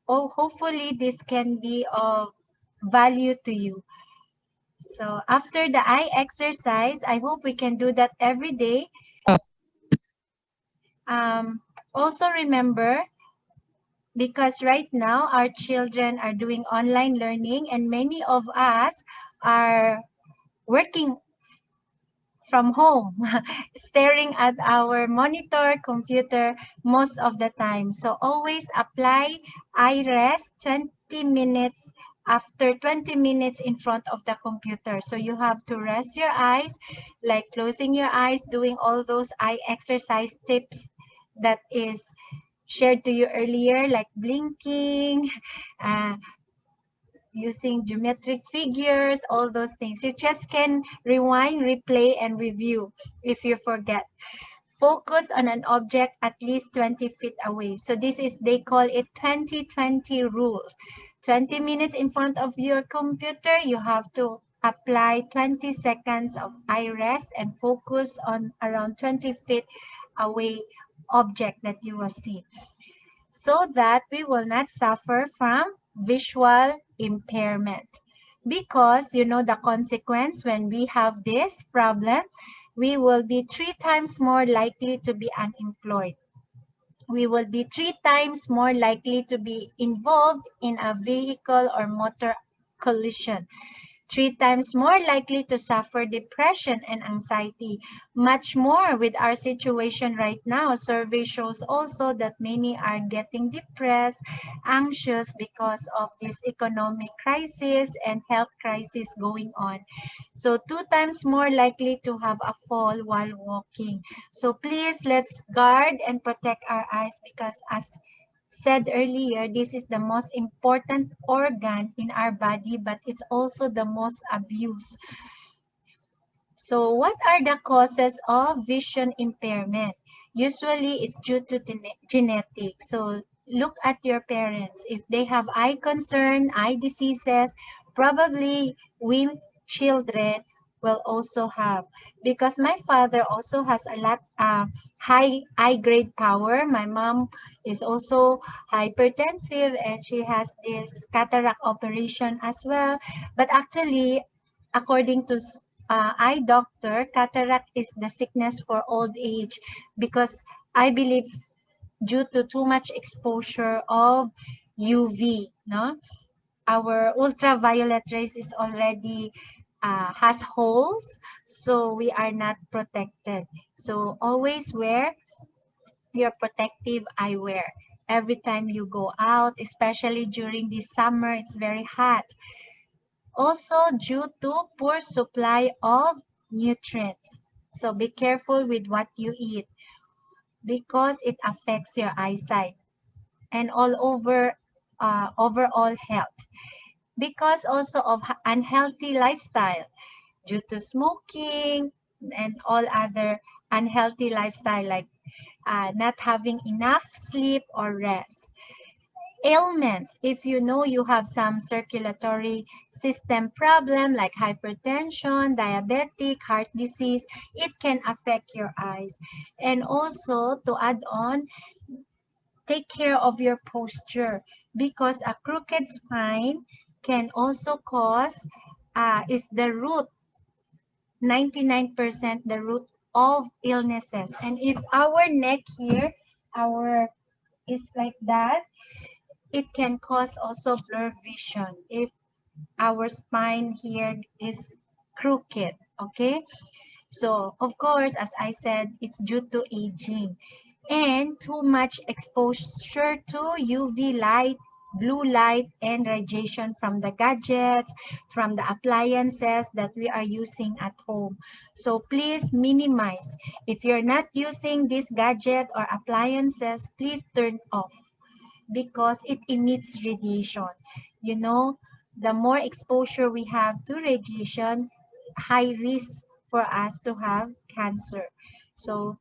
hopefully this can be of value to you. So after the eye exercise, I hope we can do that every day. Also remember, because right now our children are doing online learning and many of us are working from home, staring at our monitor, computer most of the time. So always apply eye rest 20 minutes after 20 minutes in front of the computer. So you have to rest your eyes, like closing your eyes, doing all those eye exercise tips that is shared to you earlier, like blinking, uh, using geometric figures, all those things. You just can rewind, replay, and review if you forget. Focus on an object at least 20 feet away. So this is, they call it 20-20 rule. 20 minutes in front of your computer, you have to apply 20 seconds of eye rest and focus on around 20 feet away object that you will see, so that we will not suffer from visual impairment. Because you know the consequence when we have this problem, we will be 3 times more likely to be unemployed. We will be 3 times more likely to be involved in a vehicle or motor collision, 3 times more likely to suffer depression and anxiety. Much more with our situation right now. Survey shows also that many are getting depressed, anxious because of this economic crisis and health crisis going on. So 2 times more likely to have a fall while walking. So please, let's guard and protect our eyes, because as said earlier, this is the most important organ in our body, but it's also the most abused. So what are the causes of vision impairment? Usually it's due to genetics. So look at your parents. If they have eye concern, eye diseases, probably we children will also have. Because my father also has a lot high eye grade power. My mom is also hypertensive and she has this cataract operation as well. But actually, according to eye doctor, cataract is the sickness for old age, because I believe due to too much exposure of UV, no? Our ultraviolet rays is already has holes, so we are not protected. So always wear your protective eyewear every time you go out, especially during this summer. It's very hot. Also due to poor supply of nutrients. So be careful with what you eat, because it affects your eyesight and all over overall health. Because also of unhealthy lifestyle due to smoking and all other unhealthy lifestyle, like not having enough sleep or rest. Ailments, if you know you have some circulatory system problem like hypertension, diabetic, heart disease, it can affect your eyes. And also, to add on, take care of your posture, because a crooked spine can also cause is the root, 99% the root of illnesses. And if our neck here, our is like that, it can cause also blurred vision if our spine here is crooked. Okay, so of course, as I said, it's due to aging and too much exposure to UV light, blue light, and radiation from the gadgets, from the appliances that we are using at home. So please minimize. If you're not using this gadget or appliances, please turn off, because it emits radiation. You know, the more exposure we have to radiation, high risk for us to have cancer. So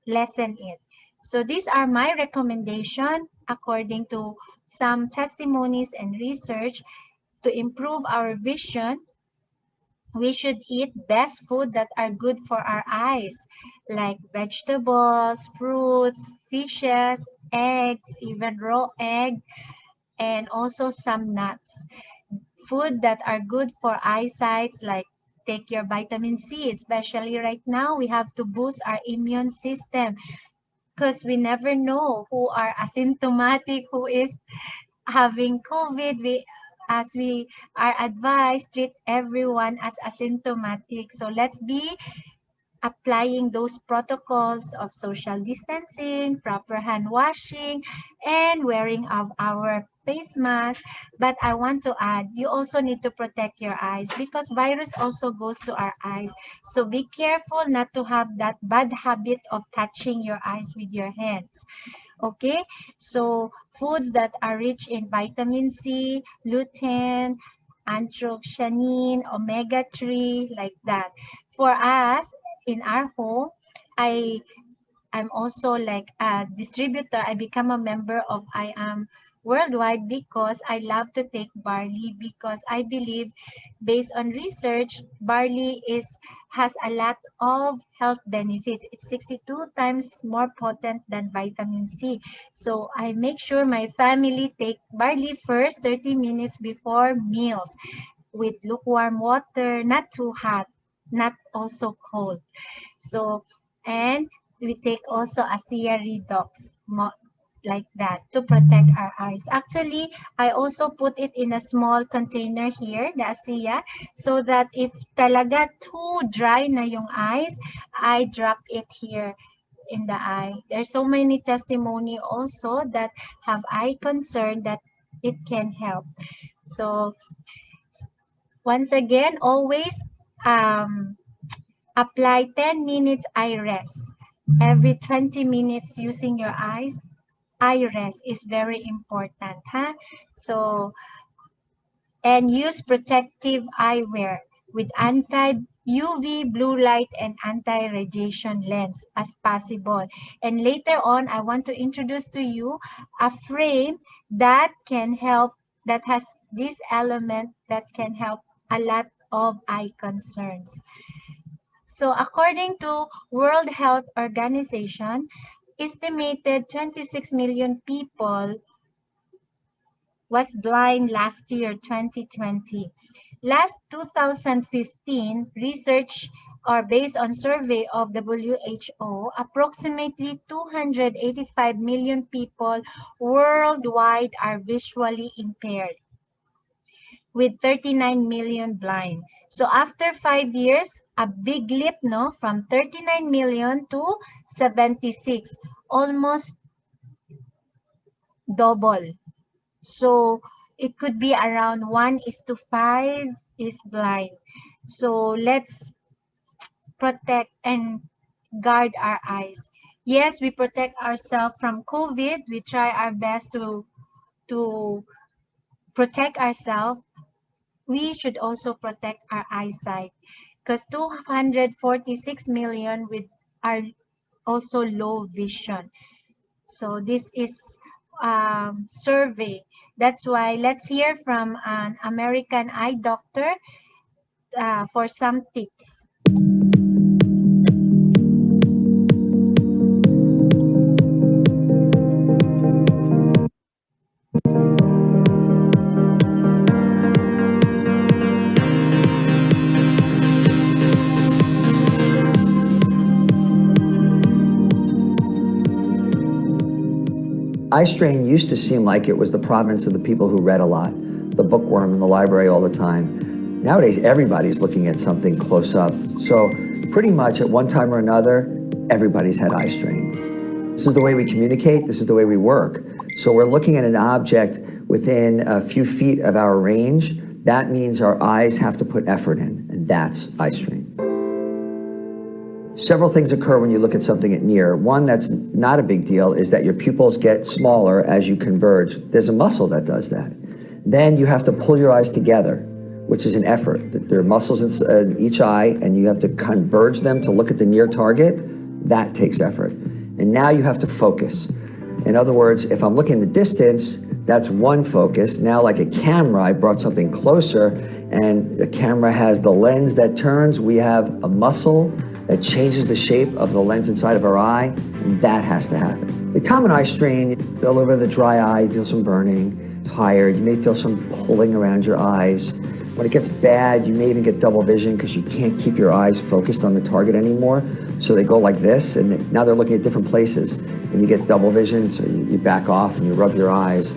lessen it. So these are my recommendation according to some testimonies and research. To improve our vision, we should eat best food that are good for our eyes, like vegetables, fruits, fishes, eggs, even raw egg, and also some nuts. Food that are good for eyesight, like take your vitamin C, especially right now. We have to boost our immune system because we never know who are asymptomatic, who is having COVID. As we are advised, treat everyone as asymptomatic. So let's be applying those protocols of social distancing, proper hand washing, and wearing of our face mask. But I want to add, you also need to protect your eyes because virus also goes to our eyes. So be careful not to have that bad habit of touching your eyes with your hands. Okay, so foods that are rich in vitamin C, lutein, anthocyanin, omega-3, like that. For us, in our home, I'm also like a distributor. I become a member of I Am Worldwide because I love to take barley, because I believe, based on research, barley has a lot of health benefits. It's 62 times more potent than vitamin C. So I make sure my family take barley first 30 minutes before meals with lukewarm water, not too hot, not also cold. So, and we take also ASEA Redox, like that, to protect our eyes. Actually, I also put it in a small container here, the ASEA, so that if talaga too dry na yung eyes, I drop it here in the eye. There's so many testimony also that have eye concern that it can help. So, once again, always apply 10 minutes eye rest. Every 20 minutes using your eyes, eye rest is very important. Huh? So, and use protective eyewear with anti-UV blue light and anti-radiation lens as possible. And later on, I want to introduce to you a frame that can help, that has this element that can help a lot of eye concerns. So according to World Health Organization, estimated 26 million people was blind last year, 2020. Last 2015, research or based on survey of WHO, approximately 285 million people worldwide are visually impaired, with 39 million blind. So after 5 years, a big leap, no, from 39 million to 76, almost double. So it could be around 1:5 is blind. So let's protect and guard our eyes. Yes, we protect ourselves from COVID. We try our best to protect ourselves. We should also protect our eyesight, because 246 million with are also low vision. So this is survey. That's why let's hear from an American eye doctor for some tips. Eye strain used to seem like it was the province of the people who read a lot, the bookworm in the library all the time. Nowadays, everybody's looking at something close up. So pretty much at one time or another, everybody's had eye strain. This is the way we communicate. This is the way we work. So we're looking at an object within a few feet of our range. That means our eyes have to put effort in, and that's eye strain. Several things occur when you look at something at near. One that's not a big deal is that your pupils get smaller as you converge. There's a muscle that does that. Then you have to pull your eyes together, which is an effort. There are muscles in each eye, and you have to converge them to look at the near target. That takes effort. And now you have to focus. In other words, if I'm looking at the distance, that's one focus. Now, like a camera, I brought something closer, and the camera has the lens that turns. We have a muscle that changes the shape of the lens inside of our eye, and that has to happen. The common eye strain, a little bit of the dry eye, you feel some burning, tired. You may feel some pulling around your eyes. When it gets bad, you may even get double vision because you can't keep your eyes focused on the target anymore. So they go like this, and now they're looking at different places. And you get double vision, so you back off and you rub your eyes.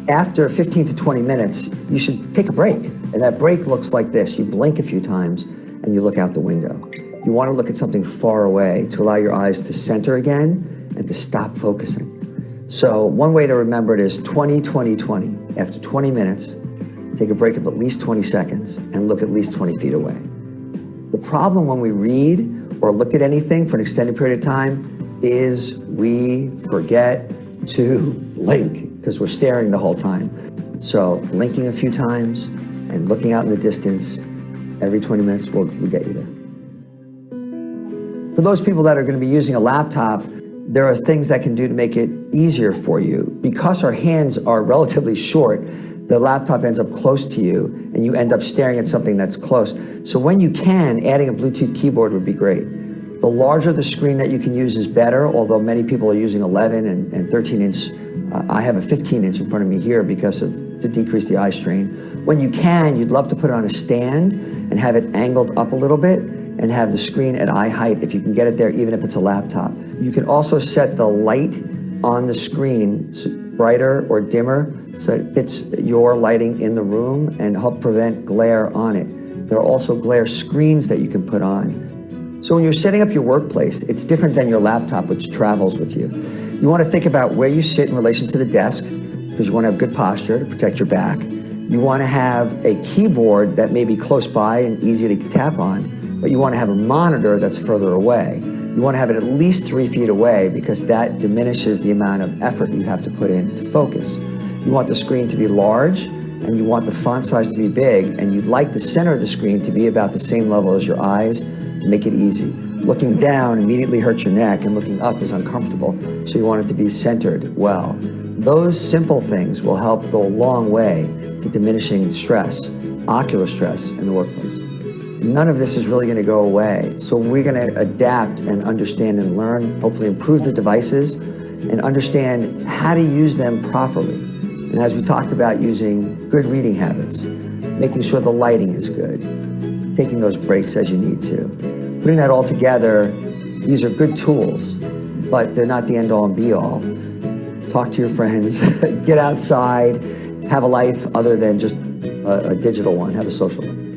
After 15 to 20 minutes, you should take a break. And that break looks like this. You blink a few times and you look out the window. You want to look at something far away to allow your eyes to center again and to stop focusing. So one way to remember it is 20, 20, 20. After 20 minutes, take a break of at least 20 seconds and look at least 20 feet away. The problem when we read or look at anything for an extended period of time is we forget to blink because we're staring the whole time. So blinking a few times and looking out in the distance every 20 minutes will get you there. For those people that are going to be using a laptop, there are things that can do to make it easier for you. Because our hands are relatively short, the laptop ends up close to you and you end up staring at something that's close. So when you can, adding a Bluetooth keyboard would be great. The larger the screen that you can use is better, although many people are using 11 and 13-inch. I have a 15-inch in front of me here because to decrease the eye strain. When you can, you'd love to put it on a stand and have it angled up a little bit and have the screen at eye height if you can get it there, even if it's a laptop. You can also set the light on the screen brighter or dimmer so it fits your lighting in the room and help prevent glare on it. There are also glare screens that you can put on. So when you're setting up your workplace, it's different than your laptop, which travels with you. You want to think about where you sit in relation to the desk, because you want to have good posture to protect your back. You want to have a keyboard that may be close by and easy to tap on, but you want to have a monitor that's further away. You want to have it at least 3 feet away because that diminishes the amount of effort you have to put in to focus. You want the screen to be large and you want the font size to be big, and you'd like the center of the screen to be about the same level as your eyes to make it easy. Looking down immediately hurts your neck and looking up is uncomfortable, so you want it to be centered well. Those simple things will help go a long way to diminishing stress, ocular stress in the workplace. None of this is really going to go away, so we're going to adapt and understand and learn, hopefully improve the devices and understand how to use them properly. And as we talked about, using good reading habits, making sure the lighting is good, taking those breaks as you need to. Putting that all together, these are good tools, but they're not the end all and be all. Talk to your friends, get outside, have a life other than just a digital one, have a social one.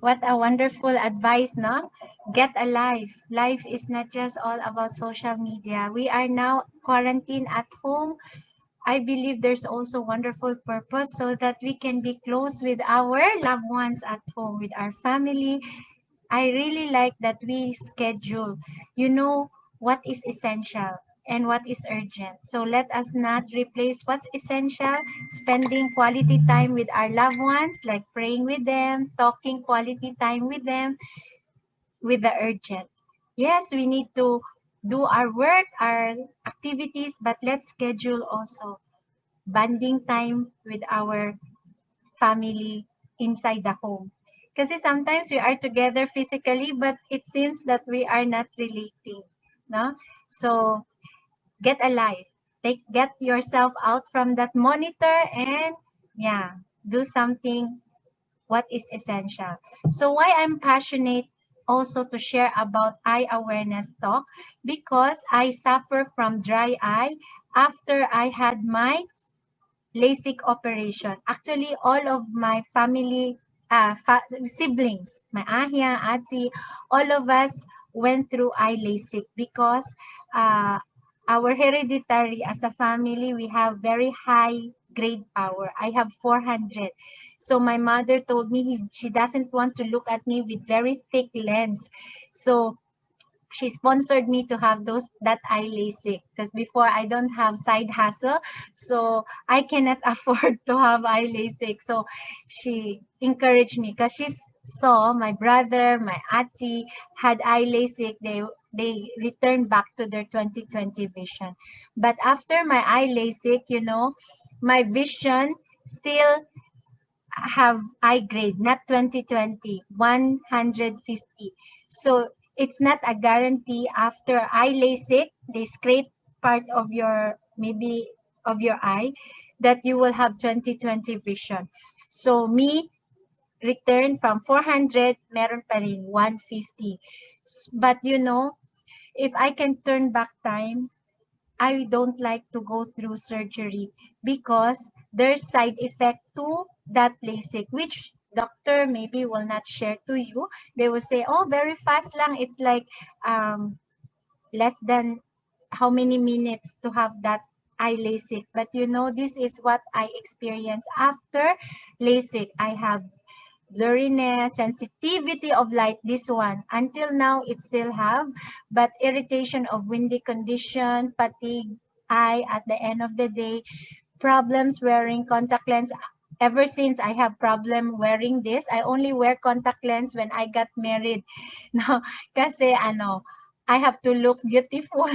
What a wonderful advice, no? Get a life. Life is not just all about social media. We are now quarantined at home. I believe there's also wonderful purpose so that we can be close with our loved ones at home, with our family. I really like that we schedule, what is essential and what is urgent. So let us not replace what's essential, spending quality time with our loved ones, like praying with them, talking quality time with them, with the urgent. Yes, we need to do our work, our activities, but let's schedule also bonding time with our family inside the home. Because sometimes we are together physically, but it seems that we are not relating. No? So get a life. Get yourself out from that monitor and do something what is essential. So why I'm passionate also to share about eye awareness talk, because I suffer from dry eye after I had my LASIK operation. Actually, all of my family, siblings, my ahya, ati, all of us went through eye LASIK because our hereditary as a family, we have very high grade power. I have 400. So my mother told me she doesn't want to look at me with very thick lens. So she sponsored me to have that eye LASIK because before I don't have side hustle, so I cannot afford to have eye LASIK. So she encouraged me because she saw my brother, my auntie had eye LASIK. They returned back to their 2020 vision. But after my eye LASIK, my vision still have eye grade, not 2020, 150. So it's not a guarantee after eye LASIK, they scrape part of your maybe of your eye that you will have 20/20 vision. So me, return from 400, meron pa rin 150. But you know, if I can turn back time, I don't like to go through surgery because there's side effect to that LASIK, which doctor maybe will not share to you. They will say, oh, very fast lang. It's like less than how many minutes to have that eye LASIK. But you know, this is what I experienced after LASIK. I have blurriness, sensitivity of light, this one. Until now, it still have, but irritation of windy condition, fatigue, eye at the end of the day, problems wearing contact lens. Ever since I have problem wearing this, I only wear contact lens when I got married. No, kasi I have to look beautiful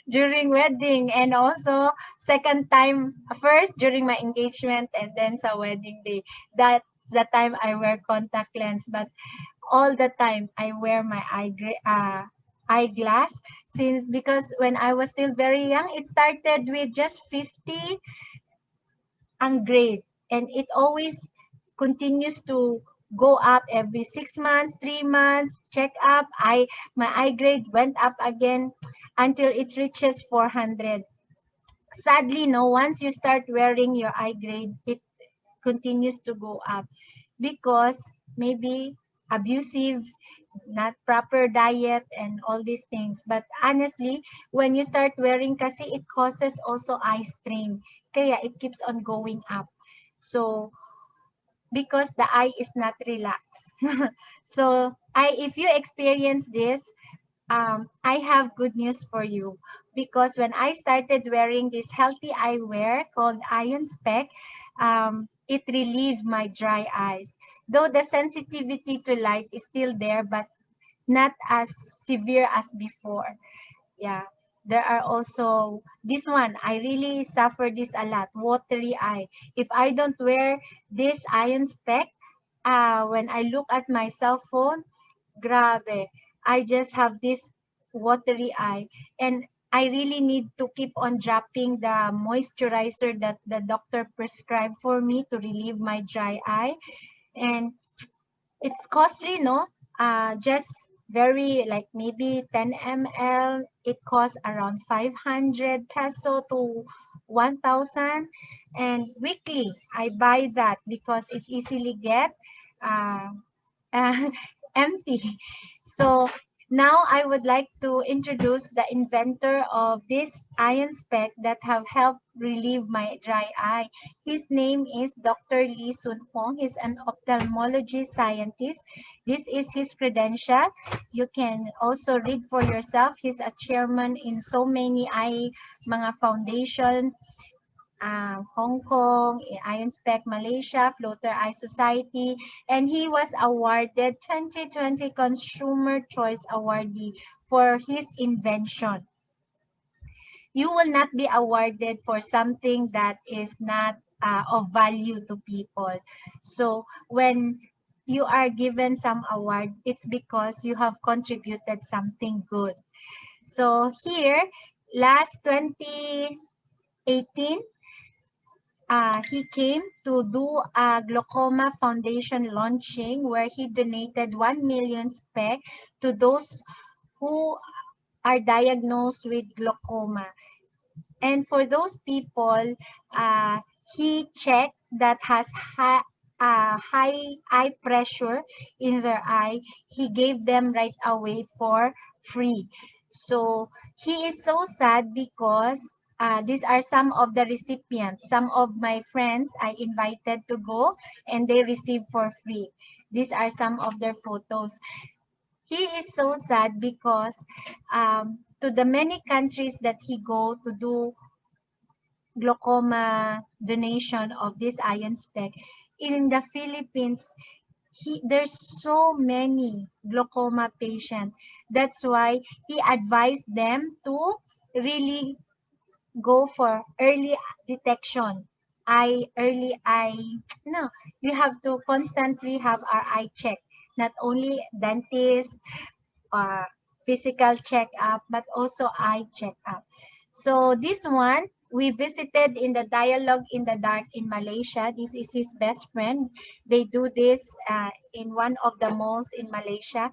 during wedding, and also second time, first during my engagement and then sa wedding day. That's the time I wear contact lens, but all the time I wear my eyeglass, since because when I was still very young, it started with just 50 ang grade, and it always continues to go up every 6 months, 3 months, check up. My eye grade went up again until it reaches 400. Sadly, no, once you start wearing your eye grade, it continues to go up because maybe abusive, not proper diet, and all these things. But honestly, when you start wearing kasi, it causes also eye strain. Kaya it keeps on going up. So, because the eye is not relaxed. So, if you experience this, I have good news for you, because when I started wearing this healthy eyewear called Iron Spec, it relieved my dry eyes. Though the sensitivity to light is still there, but not as severe as before. Yeah. There are also this one. I really suffer this a lot. Watery eye. If I don't wear this Iron Spec, when I look at my cell phone, grabe. I just have this watery eye, and I really need to keep on dropping the moisturizer that the doctor prescribed for me to relieve my dry eye. And it's costly, no? Just very like maybe 10 ml. It costs around 500 peso to 1,000. And weekly, I buy that because it easily get uh, empty. So now I would like to introduce the inventor of this iron spec that have helped relieve my dry eye. His name is Dr. Lee Sun Fong. He's an ophthalmology scientist. This is his credential. You can also read for yourself. He's a chairman in so many eye mga foundation, Hong Kong, Spec Malaysia, Floater Eye Society, and he was awarded 2020 Consumer Choice Awardee for his invention. You will not be awarded for something that is not of value to people. So when you are given some award, it's because you have contributed something good. So here, last 2018, he came to do a glaucoma foundation launching where he donated 1 million spec to those who are diagnosed with glaucoma. And for those people, he checked that has high eye pressure in their eye. He gave them right away for free. So he is so sad because these are some of the recipients. Some of my friends I invited to go and they received for free. These are some of their photos. He is so sad because to the many countries that he go to do glaucoma donation of this iron spec, in the Philippines, there's so many glaucoma patients. That's why he advised them to really go for early detection. Early eye, no, you have to constantly have our eye check, not only dentist, physical checkup, but also eye checkup. So this one, we visited in the Dialogue in the Dark in Malaysia. This is his best friend. They do this in one of the malls in Malaysia.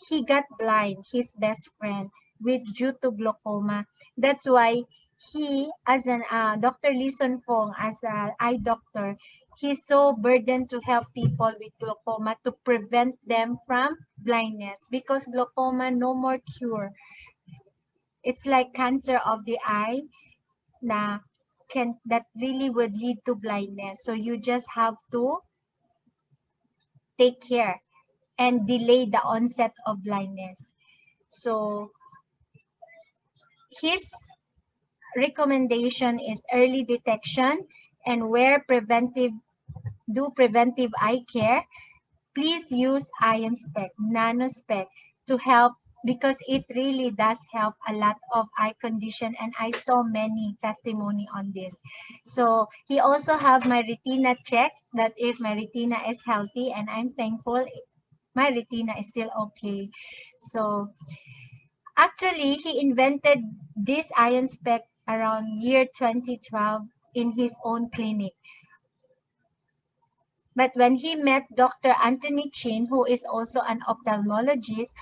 He got blind, his best friend, with due to glaucoma. That's why he, as an Dr. Lee Sun Fong, as an eye doctor, he's so burdened to help people with glaucoma to prevent them from blindness, because glaucoma no more cure. It's like cancer of the eye that really would lead to blindness. So you just have to take care and delay the onset of blindness. So his recommendation is early detection and do preventive eye care. Please use iron spec, nano spec to help, because it really does help a lot of eye condition, and I saw many testimony on this. So he also have my retina check, that if my retina is healthy, and I'm thankful my retina is still okay. So actually, he invented this iron spec around year 2012 in his own clinic. But when he met Dr. Anthony Chin, who is also an ophthalmologist,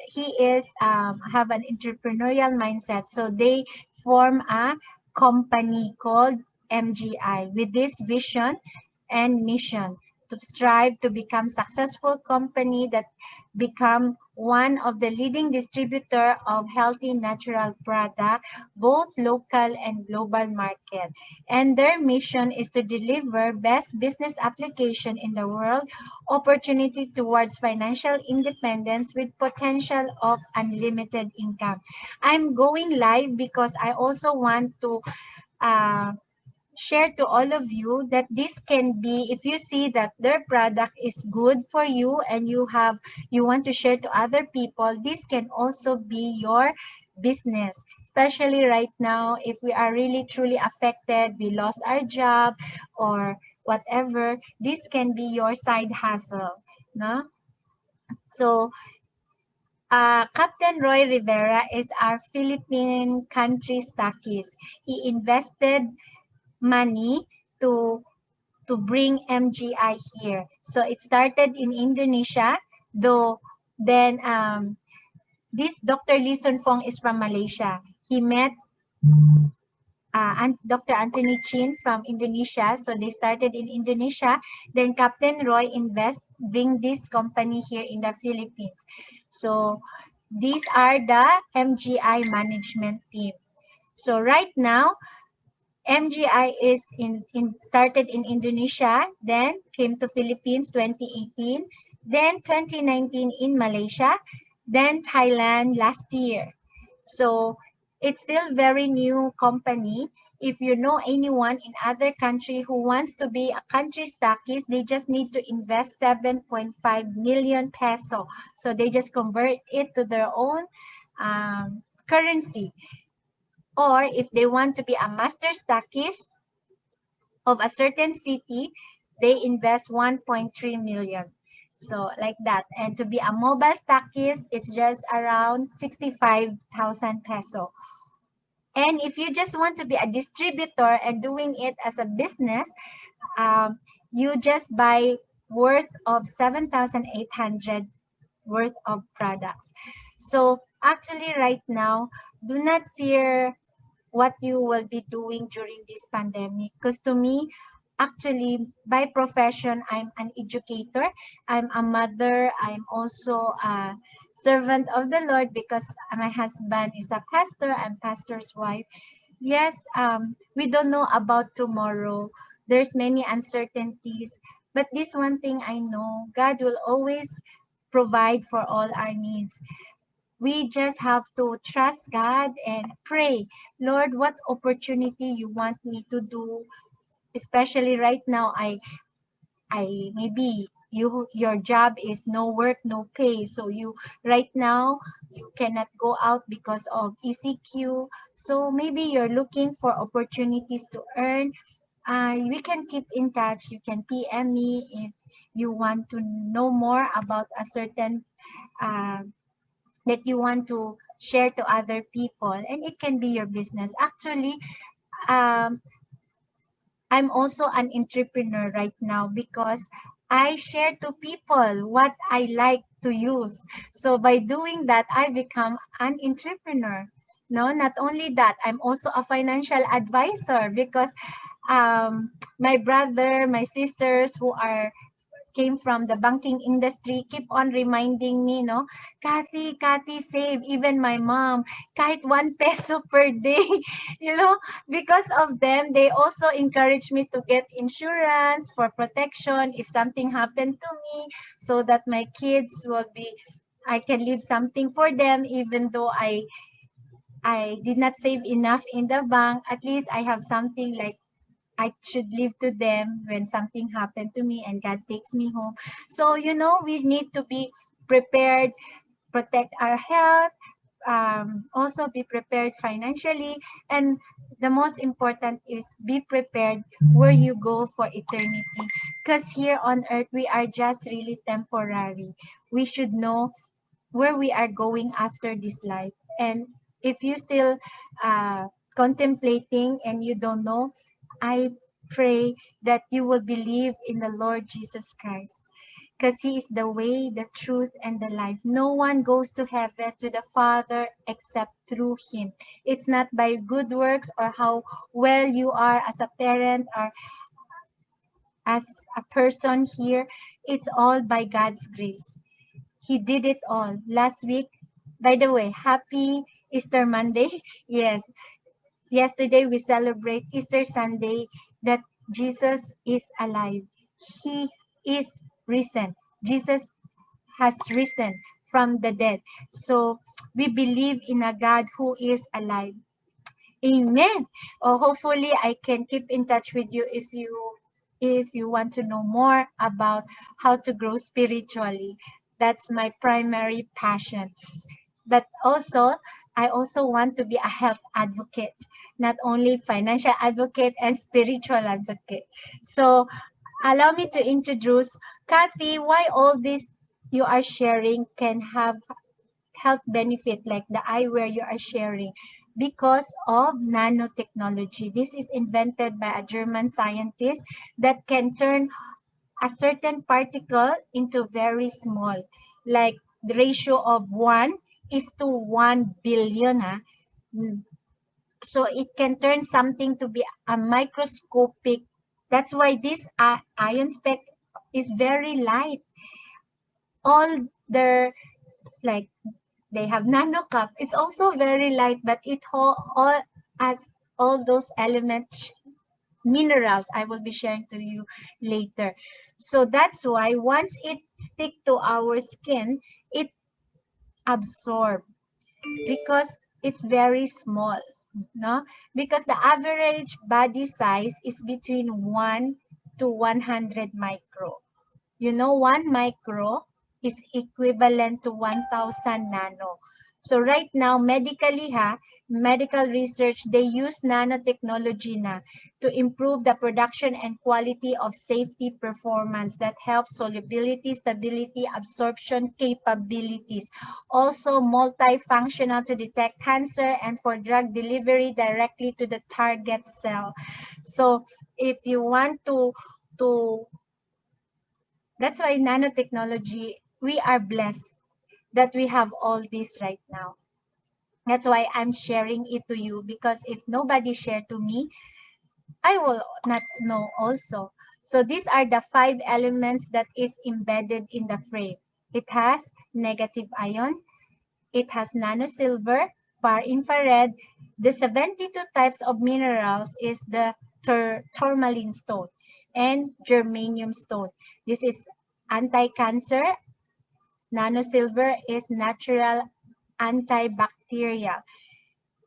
he is have an entrepreneurial mindset. So they form a company called MGI with this vision and mission to strive to become successful company that become one of the leading distributor of healthy natural product, both local and global market. And their mission is to deliver best business application in the world, opportunity towards financial independence with potential of unlimited income. I'm going live because I also want to uh, share to all of you that this can be, if you see that their product is good for you and you want to share to other people, this can also be your business, especially right now if we are really truly affected, we lost our job or whatever, this can be your side hustle, no? So Captain Roy Rivera is our Philippine country stockist. He invested money to bring MGI here. So it started in Indonesia, though then this Dr. Lee Sun Fong is from Malaysia. He met Dr. Anthony Chin from Indonesia. So they started in Indonesia. Then Captain Roy bring this company here in the Philippines. So these are the MGI management team. So right now, MGI is started in Indonesia, then came to Philippines 2018, then 2019 in Malaysia, then Thailand last year. So it's still very new company. If you know anyone in other country who wants to be a country stockist, they just need to invest 7.5 million peso. So they just convert it to their own currency. Or if they want to be a master stockist of a certain city, they invest 1.3 million. So like that. And to be a mobile stockist, it's just around 65,000 peso. And if you just want to be a distributor and doing it as a business, you just buy worth of 7,800 worth of products. So actually right now, do not fear what you will be doing during this pandemic, because to me, actually by profession, I'm an educator, I'm a mother, I'm also a servant of the Lord because my husband is a pastor, I'm pastor's wife. Yes, we don't know about tomorrow, there's many uncertainties, but this one thing I know, God will always provide for all our needs. We just have to trust God and pray, Lord, what opportunity you want me to do, especially right now. I maybe your job is no work, no pay, so you right now you cannot go out because of ECQ, so maybe you're looking for opportunities to earn. We can keep in touch. You can PM me if you want to know more about a certain uh, that you want to share to other people, and it can be your business. Actually, I'm also an entrepreneur right now because I share to people what I like to use. So by doing that, I become an entrepreneur. No, not only that, I'm also a financial advisor because my brother, my sisters who are came from the banking industry keep on reminding me, no, Cathy, save. Even my mom, kahit 1 peso per day, you know, because of them, they also encourage me to get insurance for protection if something happened to me, so that my kids will be, I can leave something for them, even though I did not save enough in the bank. At least I have something like I should leave to them when something happened to me and God takes me home. So, you know, we need to be prepared, protect our health, also be prepared financially. And the most important is be prepared where you go for eternity. Because here on earth, we are just really temporary. We should know where we are going after this life. And if you still uh, contemplating and you don't know, I pray that you will believe in the Lord Jesus Christ, because he is the way, the truth, and the life. No one goes to heaven, to the Father, except through him. It's not by good works or how well you are as a parent or as a person here. It's all by God's grace. He did it all. Last week, by the way, happy Easter Monday. Yes, yesterday we celebrate Easter Sunday, that Jesus is alive. He is risen. Jesus has risen from the dead. So we believe in a God who is alive. Amen. Hopefully I can keep in touch with you if you want to know more about how to grow spiritually. That's my primary passion. But also, I also want to be a health advocate, not only financial advocate and spiritual advocate. So allow me to introduce Cathy, why all this you are sharing can have health benefit like the eyewear you are sharing, because of nanotechnology. This is invented by a German scientist that can turn a certain particle into very small, like the ratio of 1 is to 1 billion. So it can turn something to be a microscopic. That's why this ion speck is very light. All their, like, they have nano cup. It's also very light, but it all as all those elements, minerals I will be sharing to you later. So that's why once it stick to our skin, it absorb because it's very small, no? Because the average body size is between 1 to 100 micro. You know, 1 micro is equivalent to 1,000 nano. So right now, medical research, they use nanotechnology na to improve the production and quality of safety performance that helps solubility, stability, absorption capabilities. Also multifunctional to detect cancer and for drug delivery directly to the target cell. So if you want to that's why nanotechnology, we are blessed that we have all this right now. That's why I'm sharing it to you, because if nobody share to me, I will not know also. So these are the 5 elements that is embedded in the frame. It has negative ion, it has nanosilver, far infrared. The 72 types of minerals is the tourmaline stone and germanium stone. This is anti-cancer. Nanosilver is natural antibacterial,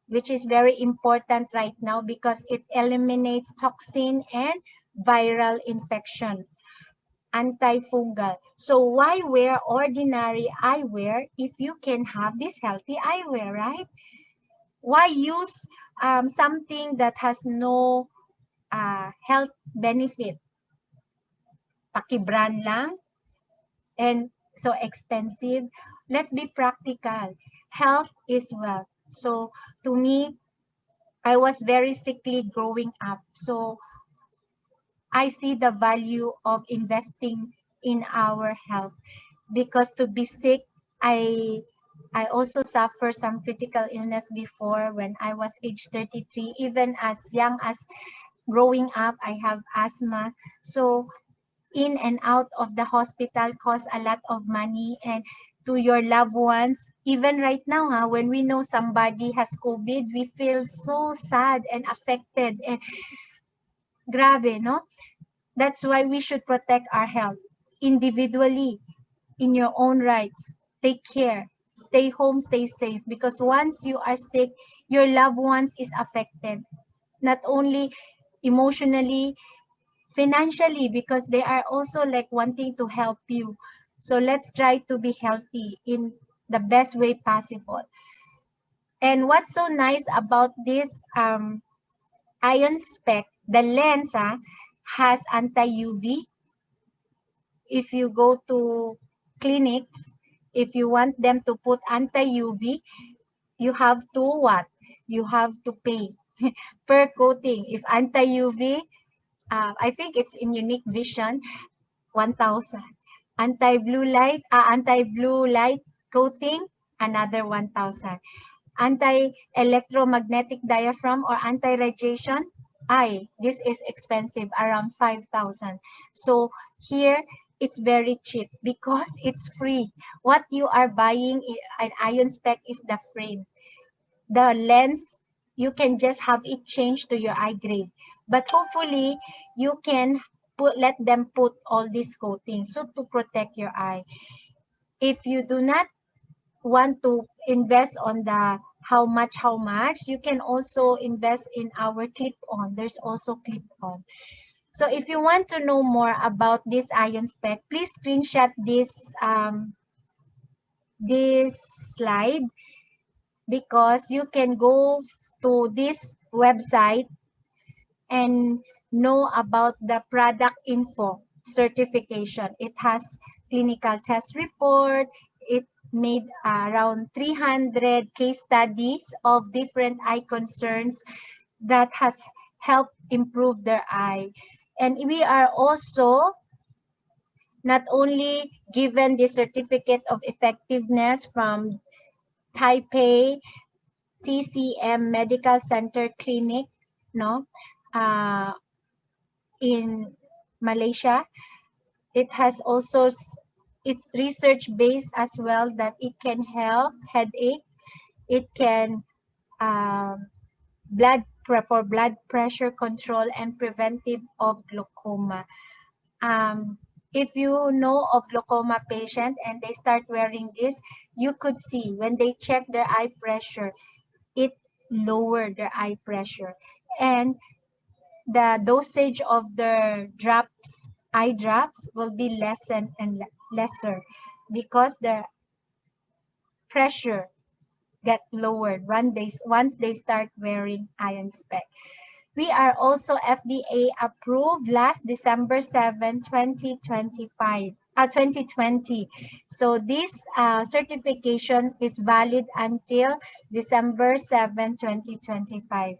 which is very important right now because it eliminates toxin and viral infection. Antifungal. So why wear ordinary eyewear if you can have this healthy eyewear, right? Why use something that has no health benefit? Pakibrand lang and so expensive. Let's be practical. Health is wealth. So to me, I was very sickly growing up. So I see the value of investing in our health, because to be sick, I also suffer some critical illness before when I was age 33. Even as young as growing up, I have asthma. So in and out of the hospital costs a lot of money, and to your loved ones, even right now, when we know somebody has COVID, we feel so sad and affected, and grabe, no? That's why we should protect our health individually, in your own rights. Take care. Stay home, stay safe, because once you are sick, your loved ones is affected. Not only emotionally, financially, because they are also like wanting to help you. So let's try to be healthy in the best way possible. And what's so nice about this ion spec, the lens has anti-UV. If you go to clinics, if you want them to put anti-UV, you have to what? You have to pay per coating. If anti-UV, I think it's in unique vision, 1,000. Anti-blue light coating, another 1,000. Anti-electromagnetic diaphragm or anti-radiation, this is expensive, around 5,000. So here, it's very cheap because it's free. What you are buying, an ion spec, is the frame. The lens, you can just have it changed to your eye grade. But hopefully, you can let them put all these coatings so to protect your eye. If you do not want to invest on the how much, you can also invest in our clip-on. There's also clip-on. So if you want to know more about this ion spec, please screenshot this slide, because you can go to this website and know about the product info certification. It has clinical test report. It made around 300 case studies of different eye concerns that has helped improve their eye. And we are also not only given the certificate of effectiveness from Taipei TCM Medical Center Clinic, no, in Malaysia. It has also it's research based as well, that it can help headache. It can for blood pressure control and preventive of glaucoma. If you know of glaucoma patient and they start wearing this, you could see when they check their eye pressure, it lowered their eye pressure, and the dosage of the eye drops will be lessened and lesser, because the pressure get lowered once they start wearing ion spec. We are also FDA approved last December 7, 2025. 2020. So this certification is valid until December 7, 2025.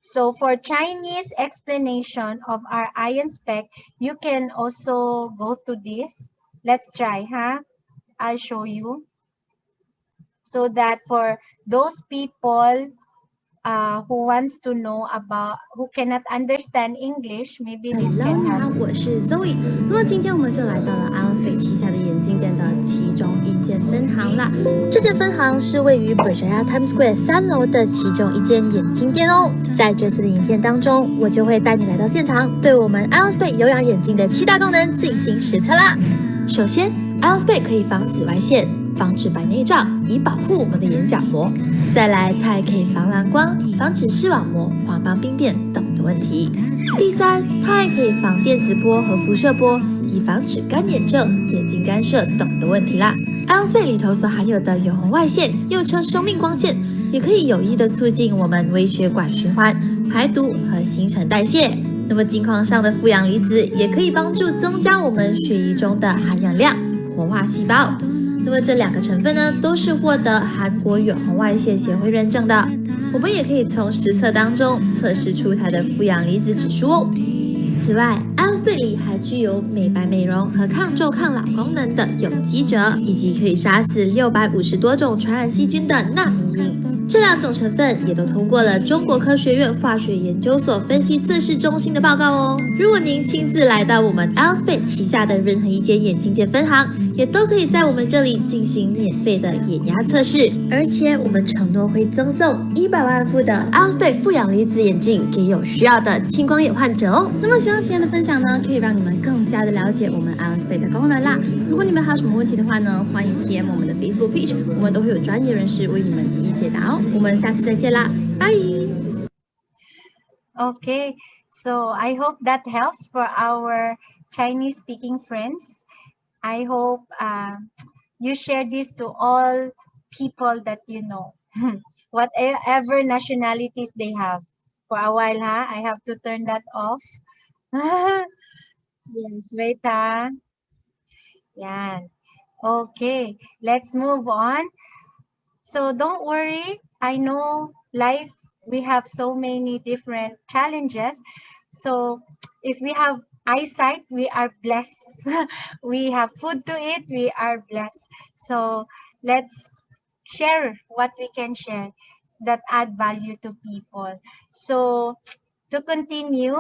So for Chinese explanation of our ion spec, you can also go to this. Let's try, I'll show you. So that for those people who wants to know about, who cannot understand English, maybe this Hello， can 你好， help. 我是 Zoe。那么今天我们就来到了 iOSpace 旗下的眼镜店的其中一间分行啦。这间分行是位于 Berjaya Times Square 3楼的其中一间眼镜店哦。在这次的影片当中，我就会带你来到现场，对我们 iOSpace 有氧眼镜的7大功能进行实测啦。首先 iOSpace 可以防紫外线，防止白内障，以保护我们的眼角膜。再来，它还可以防蓝光，防止视网膜、黄斑病变等的问题。第三，它还可以防电磁波和辐射波，以防止干眼症、眼睛干涉等的问题啦。iOSpace 里头所含有的远红外线，又称生命光线，也可以有益的促进我们微血管循环、排毒和新陈代谢。那么镜框上的负氧离子也可以帮助增加我们血液中的含氧量，活化细胞。那么这2个成分呢，都是获得韩国远红外线协会认证的。我们也可以从实测当中测试出它的负氧离子指数哦。此外 ，Alice 贝里还具有美白美容和抗皱抗老功能的有机醗，以及可以杀死650多种传染细菌的纳米银。这2种成分也都通过了中国科学院化学研究所分析测试中心的报告哦。如果您亲自来到我们 Alice 贝旗下的任何一间眼镜店分行，也都可以在我们这里进行免费的眼压测试，而且我们承诺会赠送100万副的 Alice 贝负氧离子眼镜给有需要的青光眼患者哦。那么希望今天的分享呢，可以让你们更加的了解我们 Alice 贝的功能啦。如果你们还有什么问题的话呢，欢迎 PM 我们的 Facebook page， 我们都会有专业人士为你们一一解答哦。我们下次再见啦，拜。Okay, so I hope that helps for our Chinese speaking friends. I hope you share this to all people that you know, whatever nationalities they have. For a while, I have to turn that off. Yes, wait Yan. Okay, let's move on. So don't worry. I know life, we have so many different challenges. So if we have eyesight, we are blessed. We have food to eat, we are blessed. So let's share what we can share that add value to people. So to continue,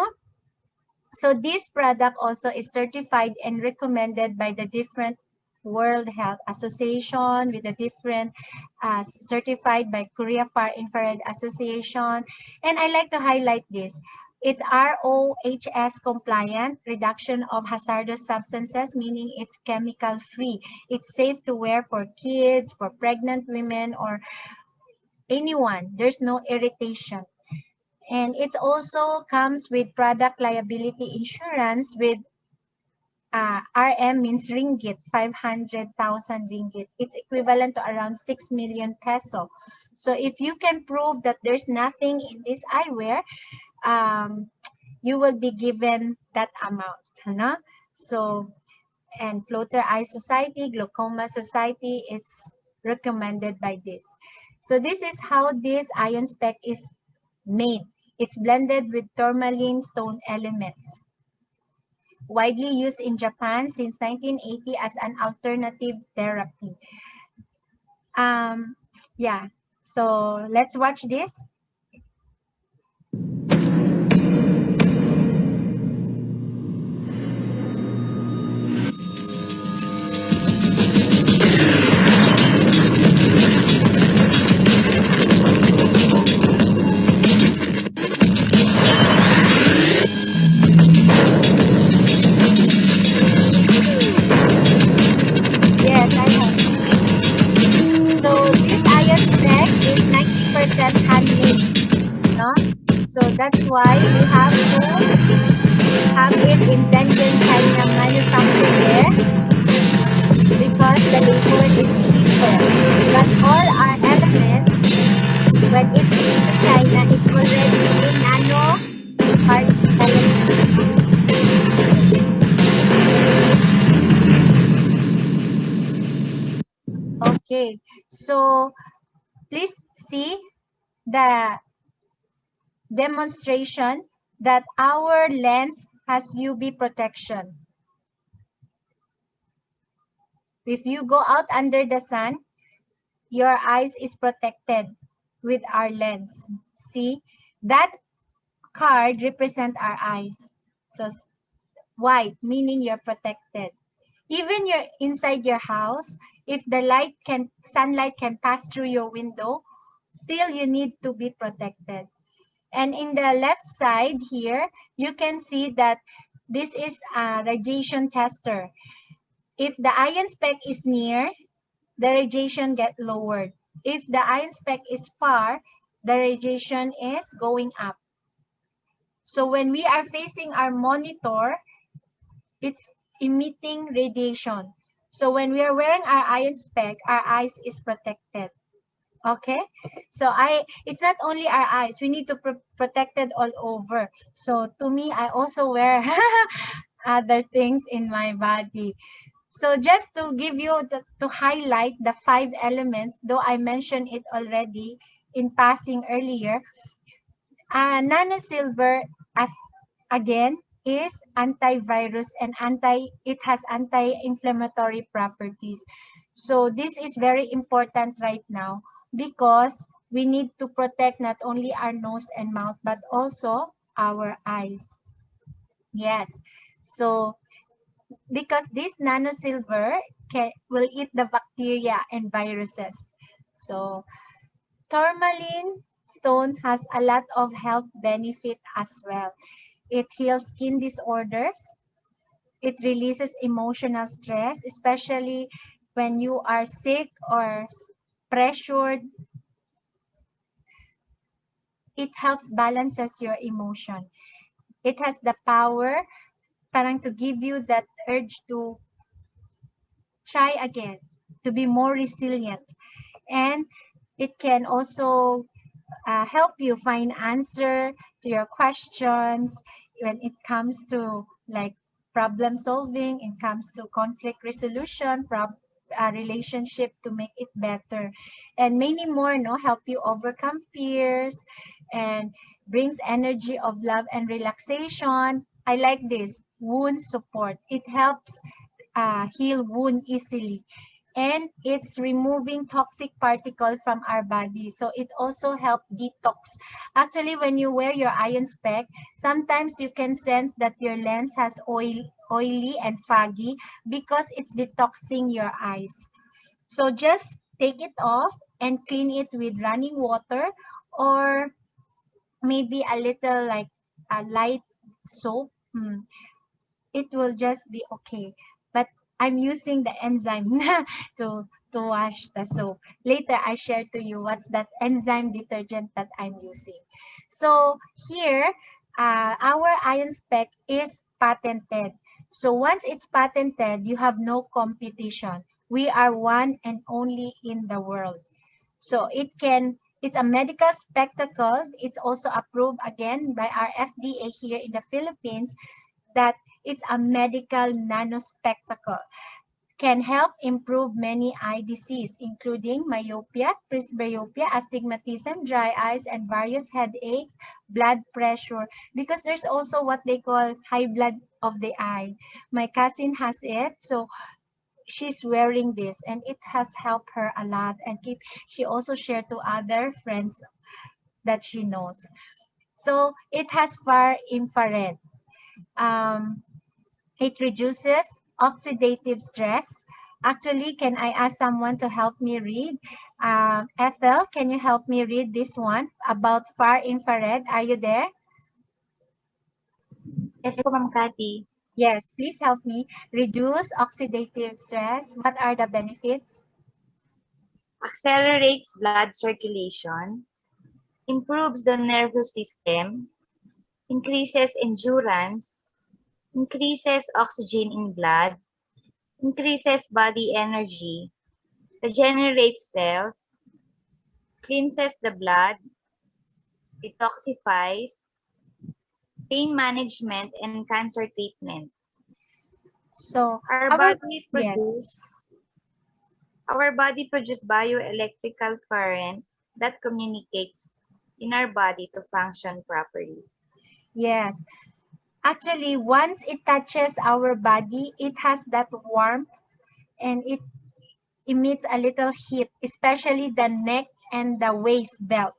so this product also is certified and recommended by the different World Health Association, with the different certified by Korea Far Infrared Association. And I like to highlight this. It's ROHS compliant, reduction of hazardous substances, meaning it's chemical free. It's safe to wear for kids, for pregnant women, or anyone. There's no irritation. And it also comes with product liability insurance with RM means ringgit, 500,000 ringgit. It's equivalent to around 6 million peso. So if you can prove that there's nothing in this eyewear, you will be given that amount. Huh? So, and Floater Eye Society, Glaucoma Society, it's recommended by this. So this is how this ion spec is made. It's blended with tourmaline stone elements. Widely used in Japan since 1980 as an alternative therapy. Yeah, so let's watch this. Yes, I have. So this iron spec is 90% handmade, no? So that's why we have to have it in Shenzhen, China, manufactured there, because the labor is cheaper. But all our elements, when it's into China, it's already in nano part elements. Okay, so please see the demonstration that our lens has UV protection. If you go out under the sun, your eyes is protected with our lens. See, that card represent our eyes. So white, meaning you're protected. Even you're inside your house, if the sunlight can pass through your window, still you need to be protected. And in the left side here, you can see that this is a radiation tester. If the ion spec is near, the radiation get lowered. If the ion spec is far, the radiation is going up. So when we are facing our monitor, it's emitting radiation. So when we are wearing our ion spec, our eyes is protected. Okay, so it's not only our eyes, we need to protect it all over. So to me, I also wear other things in my body. So just to give you, to highlight the 5 elements, though I mentioned it already in passing earlier, nano silver, as again, is antivirus and it has anti-inflammatory properties. So this is very important right now because we need to protect not only our nose and mouth, but also our eyes. Yes. So because this nano silver will eat the bacteria and viruses. So tourmaline stone has a lot of health benefit as well. It heals skin disorders. It releases emotional stress, especially when you are sick or pressured. It helps balances your emotion. It has the power parang to give you that urge to try again, to be more resilient. And it can also help you find answer to your questions when it comes to like problem solving, it comes to conflict resolution, relationship to make it better, and many more, no, help you overcome fears and brings energy of love and relaxation. I like this wound support. It helps heal wound easily, and it's removing toxic particles from our body, so it also helps detox. Actually, when you wear your iron spec, sometimes you can sense that your lens has oily and foggy because it's detoxing your eyes. So just take it off and clean it with running water, or maybe a little like a light soap. It will just be okay. But I'm using the enzyme to wash the soap. Later, I share to you what's that enzyme detergent that I'm using. So here, our iron spec is patented. So once it's patented, you have no competition. We are one and only in the world. So it's a medical spectacle. It's also approved again by our FDA here in the Philippines, that it's a medical nanospectacle, can help improve many eye disease, including myopia, presbyopia, astigmatism, dry eyes, and various headaches, blood pressure, because there's also what they call high blood of the eye. My cousin has it, so she's wearing this, and it has helped her a lot, and she also shared to other friends that she knows. So it has far infrared. It reduces oxidative stress. Actually, can I ask someone to help me read? Ethel, can you help me read this one about far infrared? Are you there? Yes po, Ma'am Cathy. Yes, please help me. Reduce oxidative stress. What are the benefits? Accelerates blood circulation, improves the nervous system, increases endurance, increases oxygen in blood, increases body energy, regenerates cells, cleanses the blood, detoxifies, pain management, and cancer treatment. So Our body produces bioelectrical current that communicates in our body to function properly. yes. Actually, once it touches our body, it has that warmth, and it emits a little heat, especially the neck and the waist belt,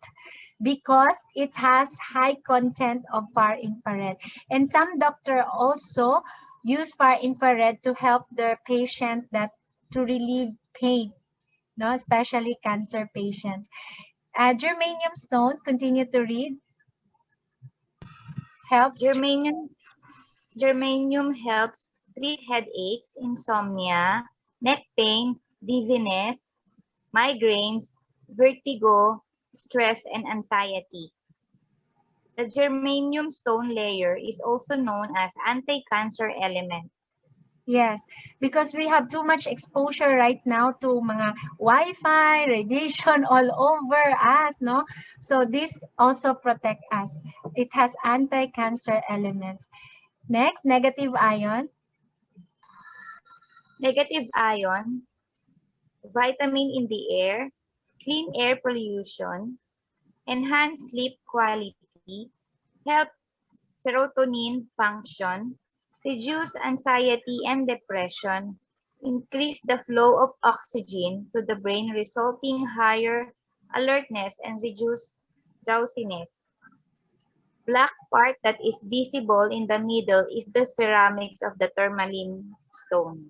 because it has high content of far infrared. And some doctor also use far infrared to help their patient to relieve pain, no, especially cancer patients. Germanium stone, continue to read, helps. Germanium helps treat headaches, insomnia, neck pain, dizziness, migraines, vertigo, stress, and anxiety. The germanium stone layer is also known as anti-cancer element. Yes, because we have too much exposure right now to mga Wi-Fi, radiation all over us, no? So this also protect us. It has anti-cancer elements. Next, negative ion. Negative ion, vitamin in the air, clean air pollution, enhance sleep quality, help serotonin function, reduce anxiety and depression, increase the flow of oxygen to the brain, resulting higher alertness and reduce drowsiness. Black part that is visible in the middle is the ceramics of the tourmaline stone.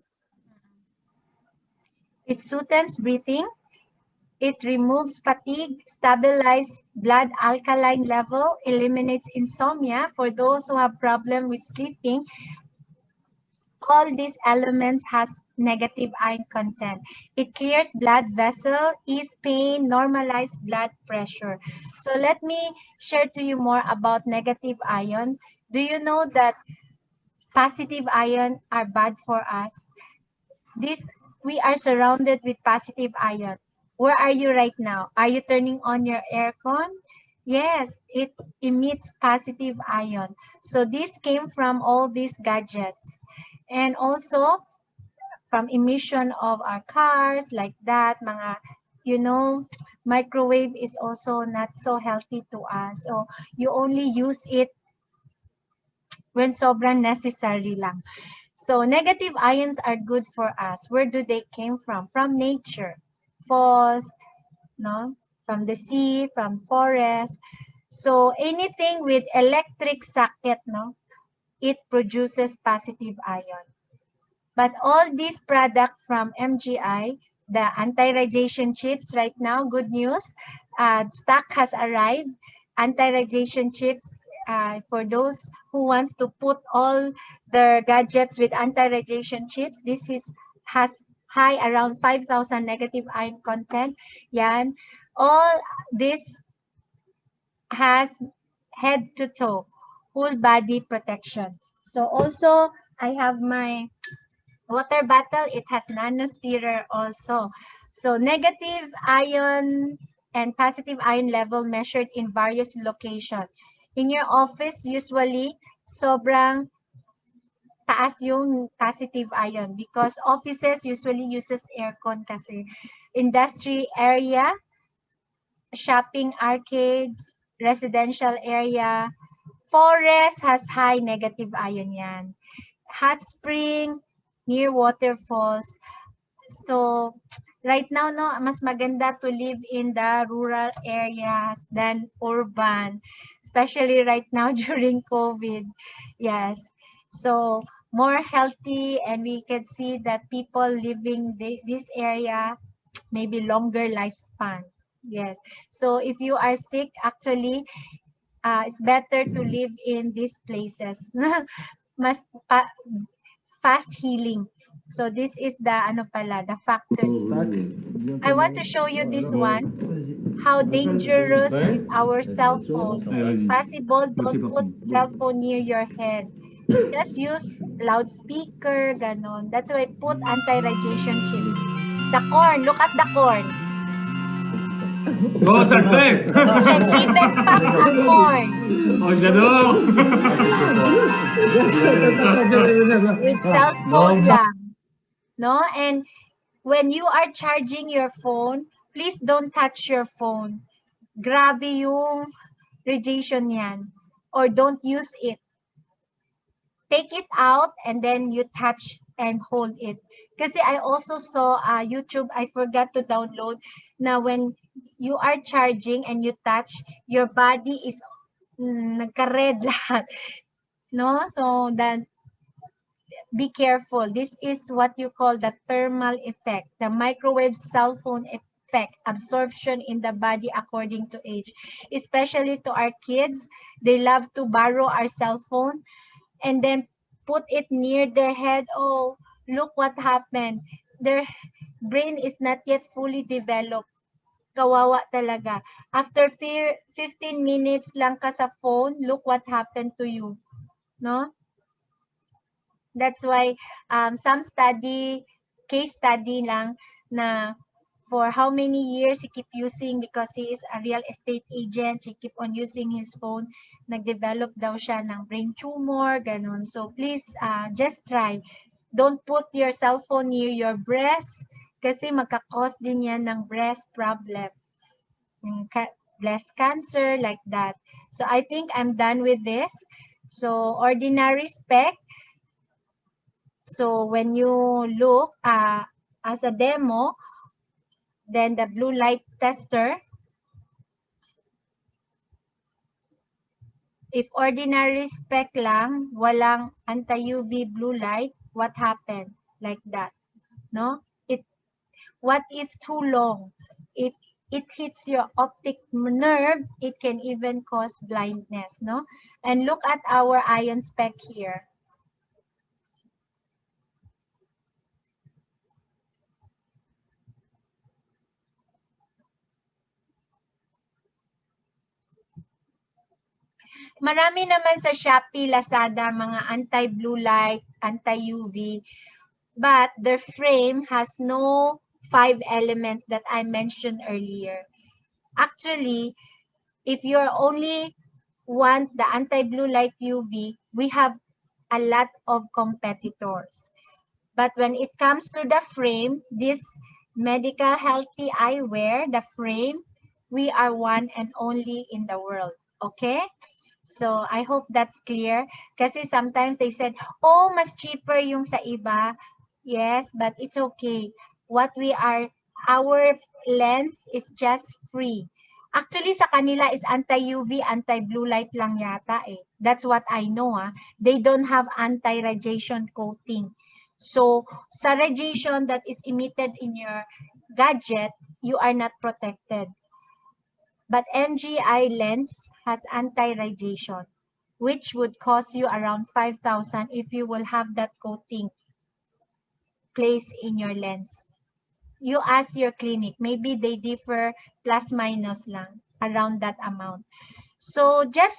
It soothes breathing. It removes fatigue, stabilizes blood alkaline level, eliminates insomnia for those who have problem with sleeping. All these elements has negative ion content. It clears blood vessel, ease pain, normalize blood pressure. So let me share to you more about negative ion. Do you know that positive ion are bad for us? This we are surrounded with positive ion. Where are you right now? Are you turning on your aircon? Yes, it emits positive ion. So this came from all these gadgets. And also from emission of our cars like that, mga, microwave is also not so healthy to us. So you only use it when sobrang necessary lang. So negative ions are good for us. Where do they came from? From nature. Falls, no? From the sea, from forest. So anything with electric socket, no? It produces positive ion. But all these product from MGI, the anti-radiation chips right now, good news, stock has arrived. Anti-radiation chips for those who wants to put all their gadgets with anti-radiation chips. This is has high around 5,000 negative ion content. Yan. All this has head to toe, whole body protection. So also I have my water bottle. It has nano stirrer also. So negative ions and positive ion level measured in various locations. In your office, usually, sobrang taas yung positive ion because offices usually uses aircon kasi. Industry area, shopping arcades, residential area, forest has high negative ion yan. Hot spring, near waterfalls. So, right now, no, mas maganda to live in the rural areas than urban, especially right now during COVID. Yes. So, more healthy, and we can see that people living this area maybe longer lifespan. Yes. So, if you are sick, actually, it's better to live in these places. Mas fast healing. So this is the the factory. I want to show you this one. How dangerous is our cell phones. If possible, don't put cell phone near your head. Just use loudspeaker, ganon. That's why put anti-radiation chips. The corn, look at the corn. Oh, ça le fait! You can even pop a corn. Oh, j'adore! With cell phone lang. No? And when you are charging your phone, please don't touch your phone. Grabe yung radiation yan. Or don't use it. Take it out and then you touch and hold it. Kasi I also saw YouTube, I forgot to download, na when you are charging and you touch, your body is nagka-red lahat. No? So that be careful. This is what you call the thermal effect, the microwave cell phone effect, absorption in the body according to age. Especially to our kids, they love to borrow our cell phone and then put it near their head. Oh, look what happened. Their brain is not yet fully developed. Kawawa talaga. After 15 minutes lang ka sa phone, look what happened to you. No? That's why some case study lang na for how many years he keep using because he is a real estate agent, he keep on using his phone, nag-develop daw siya ng brain tumor, ganun. So please just try. Don't put your cell phone near your breast kasi magka-cause din yan ng breast problem. Breast cancer, like that. So I think I'm done with this. So ordinary spec. So when you look as a demo, then the blue light tester, if ordinary spec lang, walang anti-UV blue light, what happened? Like that, no? What if too long? If it hits your optic nerve, it can even cause blindness, no? And look at our ion spec here. Marami naman sa Shopee, Lazada, mga anti-blue light, anti-UV, but their frame has no 5 elements that I mentioned earlier. Actually, if you only want the anti-blue light UV, we have a lot of competitors. But when it comes to the frame, this medical healthy eyewear, the frame, we are one and only in the world. Okay? So, I hope that's clear. Kasi sometimes they said, oh, mas cheaper yung sa iba. Yes, but it's okay. Our lens is just free. Actually, sa kanila is anti-UV, anti-blue light lang yata eh. That's what I know. They don't have anti-radiation coating. So, sa radiation that is emitted in your gadget, you are not protected. But NGI lens has anti-radiation, which would cost you around 5,000 if you will have that coating placed in your lens. You ask your clinic, maybe they differ plus minus lang around that amount. So just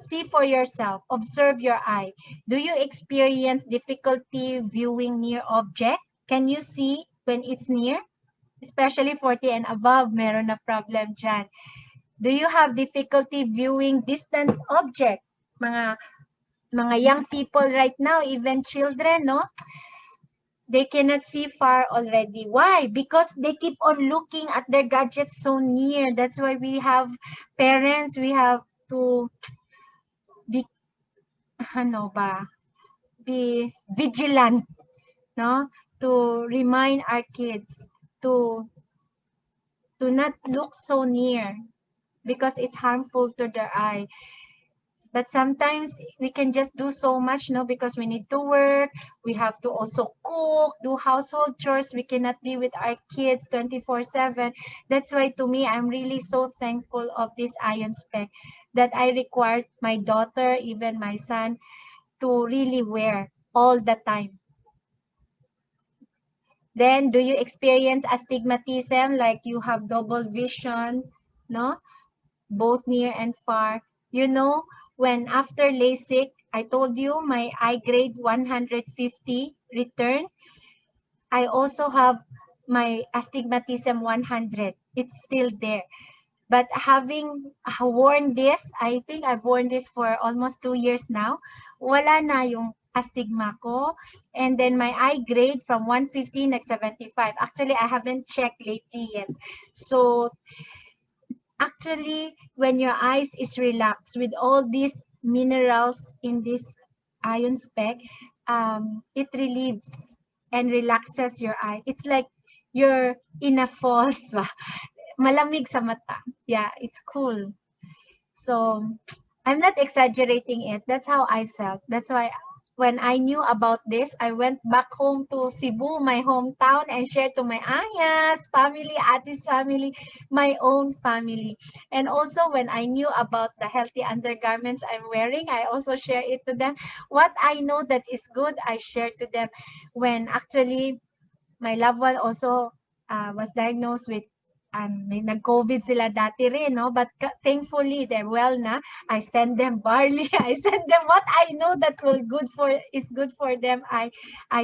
see for yourself, observe your eye. Do you experience difficulty viewing near object? Can you see when it's near? Especially 40 and above, meron na problem dyan. Do you have difficulty viewing distant object? Mga young people right now, even children, no? They cannot see far already. Why? Because they keep on looking at their gadgets so near. That's why we have parents, we have to be, be vigilant, no? To remind our kids to not look so near because it's harmful to their eye. But sometimes we can just do so much, no, because we need to work. We have to also cook, do household chores. We cannot be with our kids 24/7. That's why to me, I'm really so thankful of this ion spec that I required my daughter, even my son, to really wear all the time. Then, do you experience astigmatism, like you have double vision, no? Both near and far. You know, when after LASIK, I told you my eye grade 150 return. I also have my astigmatism 100. It's still there. But having worn this, I think I've worn this for almost 2 years now. Wala na yung astigma ko. And then my eye grade from 150 nag-75. Actually, I haven't checked lately yet. So, actually, when your eyes is relaxed with all these minerals in this ion spec, it relieves and relaxes your eye. It's like you're in a falls. Malamig sa mata. Yeah, it's cool. So, I'm not exaggerating it. That's how I felt. That's why when I knew about this, I went back home to Cebu, my hometown, and shared to my Ayas family, Ati's family, my own family. And also when I knew about the healthy undergarments I'm wearing, I also share it to them. What I know that is good, I share to them. When actually my loved one also was diagnosed with may nag-COVID sila dati rin, no? But thankfully, they're well na. I send them barley. I send them what I know that is good for them. I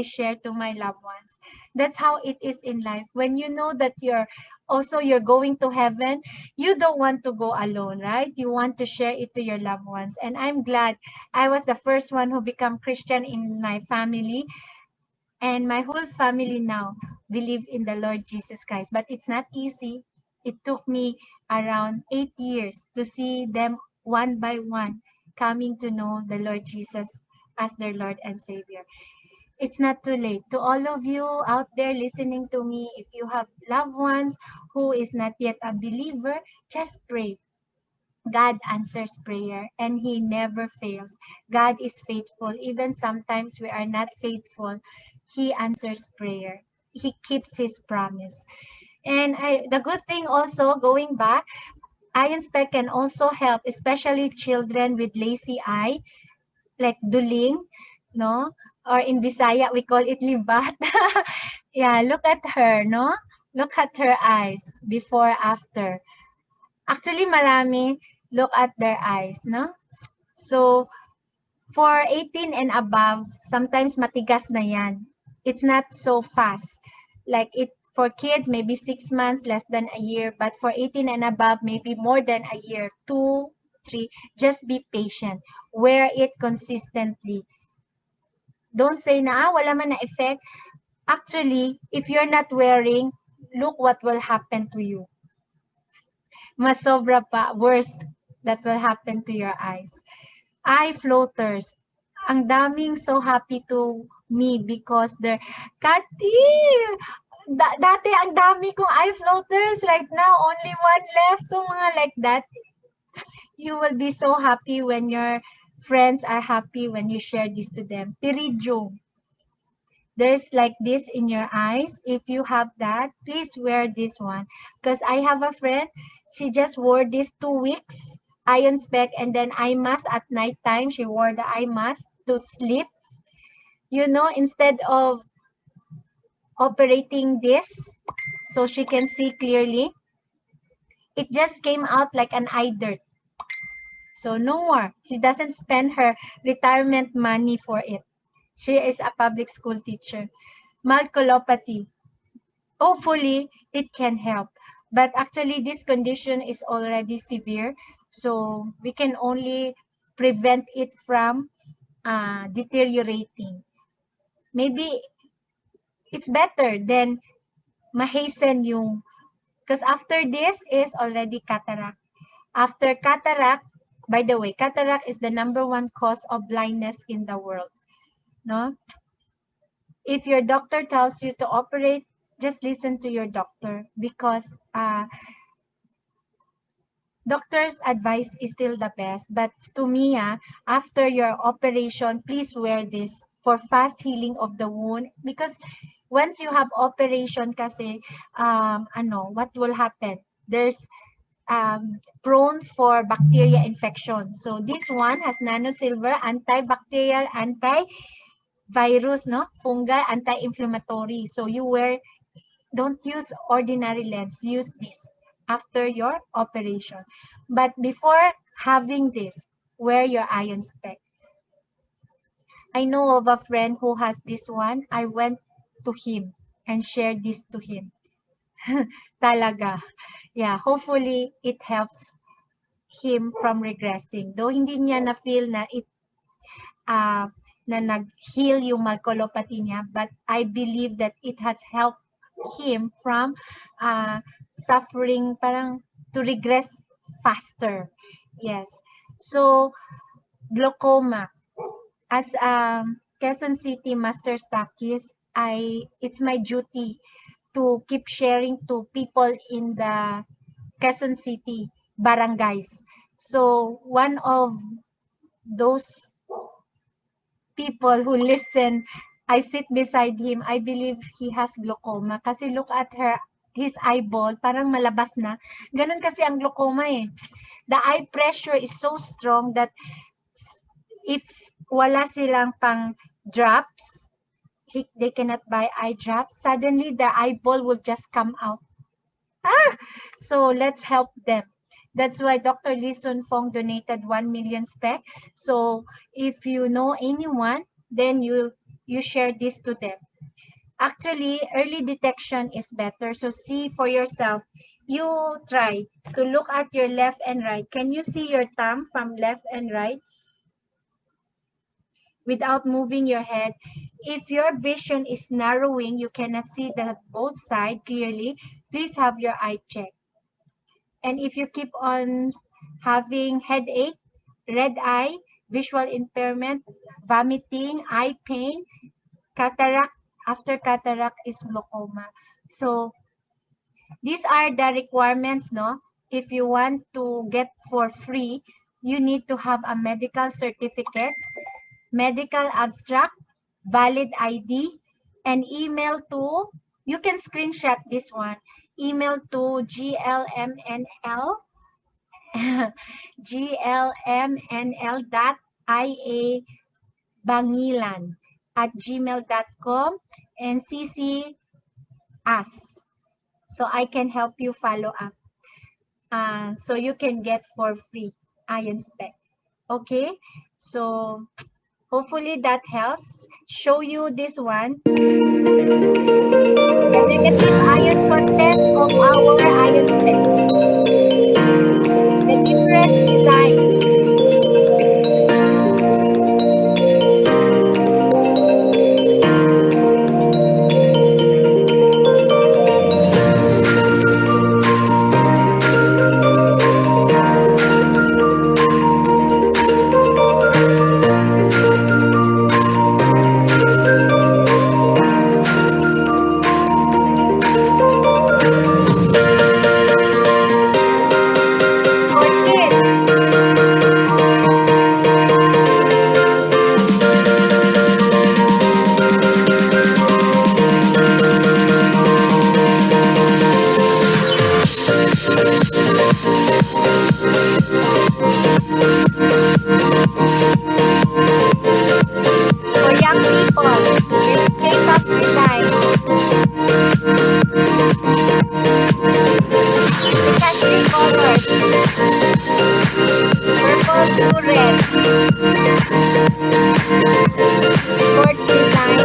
share to my loved ones. That's how it is in life. When you know that you're going to heaven, you don't want to go alone, right? You want to share it to your loved ones. And I'm glad I was the first one who became Christian in my family. And my whole family now believe in the Lord Jesus Christ. But it's not easy. It took me around 8 years to see them one by one coming to know the Lord Jesus as their Lord and Savior. It's not too late. To all of you out there listening to me, if you have loved ones who is not yet a believer, just pray. God answers prayer and He never fails. God is faithful. Even sometimes we are not faithful, He answers prayer. He keeps His promise. And the good thing also, going back, Iron Spec can also help, especially children with lazy eye, like duling, no? Or in Bisaya, we call it libat. Yeah, look at her, no? Look at her eyes, before, after. Actually, marami, look at their eyes, no? So, for 18 and above, sometimes matigas na yan. It's not so fast. Like for kids, maybe 6 months, less than a year. But for 18 and above, maybe more than a year, 2, 3. Just be patient. Wear it consistently. Don't say na, wala man na effect. Actually, if you're not wearing, look what will happen to you. Mas sobra pa, worse that will happen to your eyes. Eye floaters. Ang daming so happy to me because they're, Cathy, dati ang dami kong eye floaters. Right now, only one left. So mga like that. You will be so happy when your friends are happy when you share this to them. Tiridyo. There's like this in your eyes. If you have that, please wear this one. Because I have a friend, she just wore this 2 weeks, iron spec, and then eye mask at night time. She wore the eye mask to sleep. You know, instead of operating this so she can see clearly, it just came out like an eye dirt. So no more. She doesn't spend her retirement money for it. She is a public school teacher. Malculopathy. Hopefully, it can help. But actually, this condition is already severe. So we can only prevent it from deteriorating. Maybe it's better than mahasten yung, because after this is already cataract. After cataract, by the way, cataract is the #1 cause of blindness in the world. No? If your doctor tells you to operate, just listen to your doctor, because doctor's advice is still the best. But to me, after your operation, please wear this for fast healing of the wound, because once you have operation kasi, what will happen? There's prone for bacteria infection. So this one has nano silver, antibacterial, anti-virus, no? Fungal, anti-inflammatory. So you don't use ordinary lens, use this after your operation. But before having this, wear your iron spec. I know of a friend who has this one. I went to him and shared this to him. Talaga. Yeah, hopefully it helps him from regressing. Though hindi niya na-feel na na nag-heal yung malculopathy niya, but I believe that it has helped him from suffering, parang to regress faster. Yes. So, glaucoma. As Quezon City masterstockist, it's my duty to keep sharing to people in the Quezon City barangays. So, one of those people who listen, I sit beside him. I believe he has glaucoma. Kasi look at his eyeball, parang malabas na. Ganun kasi ang glaucoma eh. The eye pressure is so strong that if wala silang pang drops, they cannot buy eye drops, suddenly the eyeball will just come out. So let's help them. That's why Dr. Lee Sun Fong donated 1 million spec. So if you know anyone, then you share this to them. Actually, early detection is better. So see for yourself. You try to look at your left and right. Can you see your thumb from left and right without moving your head? If your vision is narrowing, you cannot see the both sides clearly, please have your eye checked. And if you keep on having headache, red eye, visual impairment, vomiting, eye pain, cataract, after cataract is glaucoma. So these are the requirements, no? If you want to get for free, you need to have a medical certificate, medical abstract, valid ID, and email to, you can screenshot this one, email to glmnl glmnl.iabangilan@gmail.com and CC us so I can help you follow up. So you can get for free iron spec. Okay, so hopefully that helps. Show you this one. The negative ion content of our iron spec. The different designs. For kids. For young people, it's K-pop design. It has three colors. Purple, blue, red. Sports design.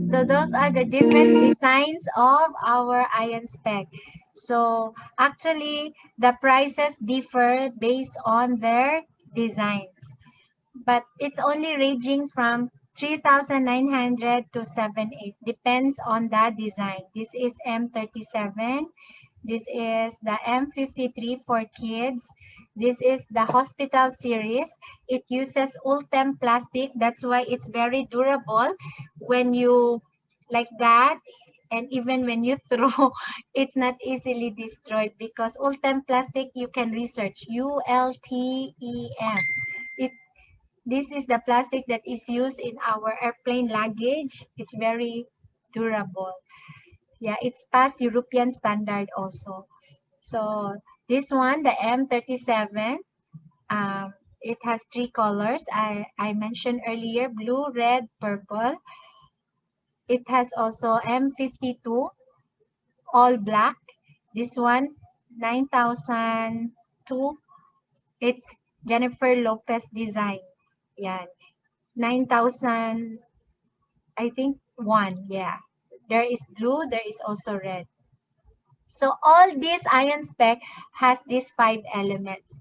So those are the different designs of our iron spec. So actually, the prices differ based on their designs. But it's only ranging from 3,900 to 7,800. Depends on the design. This is M37. This is the M53 for kids. This is the hospital series. It uses Ultem plastic. That's why it's very durable. When you like that, And even when you throw, it's not easily destroyed because Ultem plastic, you can research ULTEM. This is the plastic that is used in our airplane luggage. It's very durable. Yeah, it's past European standard also. So this one, the M37, it has 3 colors. I mentioned earlier, blue, red, purple. It has also M52, all black. This one, 9002. It's Jennifer Lopez design. Yeah, 9000, I think, one. Yeah. There is blue, there is also red. So all this ion spec has these 5 elements.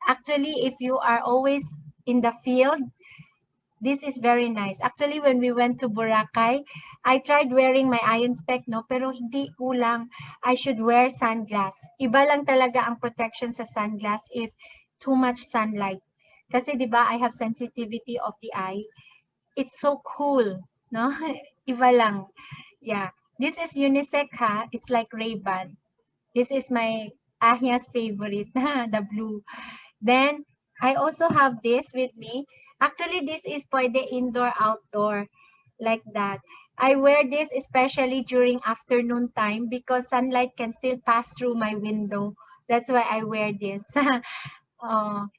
Actually, if you are always in the field, this is very nice. Actually, when we went to Boracay, I tried wearing my ion spec, no? Pero hindi kulang. I should wear sunglass. Iba lang talaga ang protection sa sunglass if too much sunlight. Kasi di ba, I have sensitivity of the eye. It's so cool, no? Iba lang. Yeah. This is unisex, ha? It's like Ray-Ban. This is my Ahya's favorite, the blue. Then, I also have this with me. Actually, this is pwede indoor, outdoor, like that. I wear this especially during afternoon time because sunlight can still pass through my window. That's why I wear this.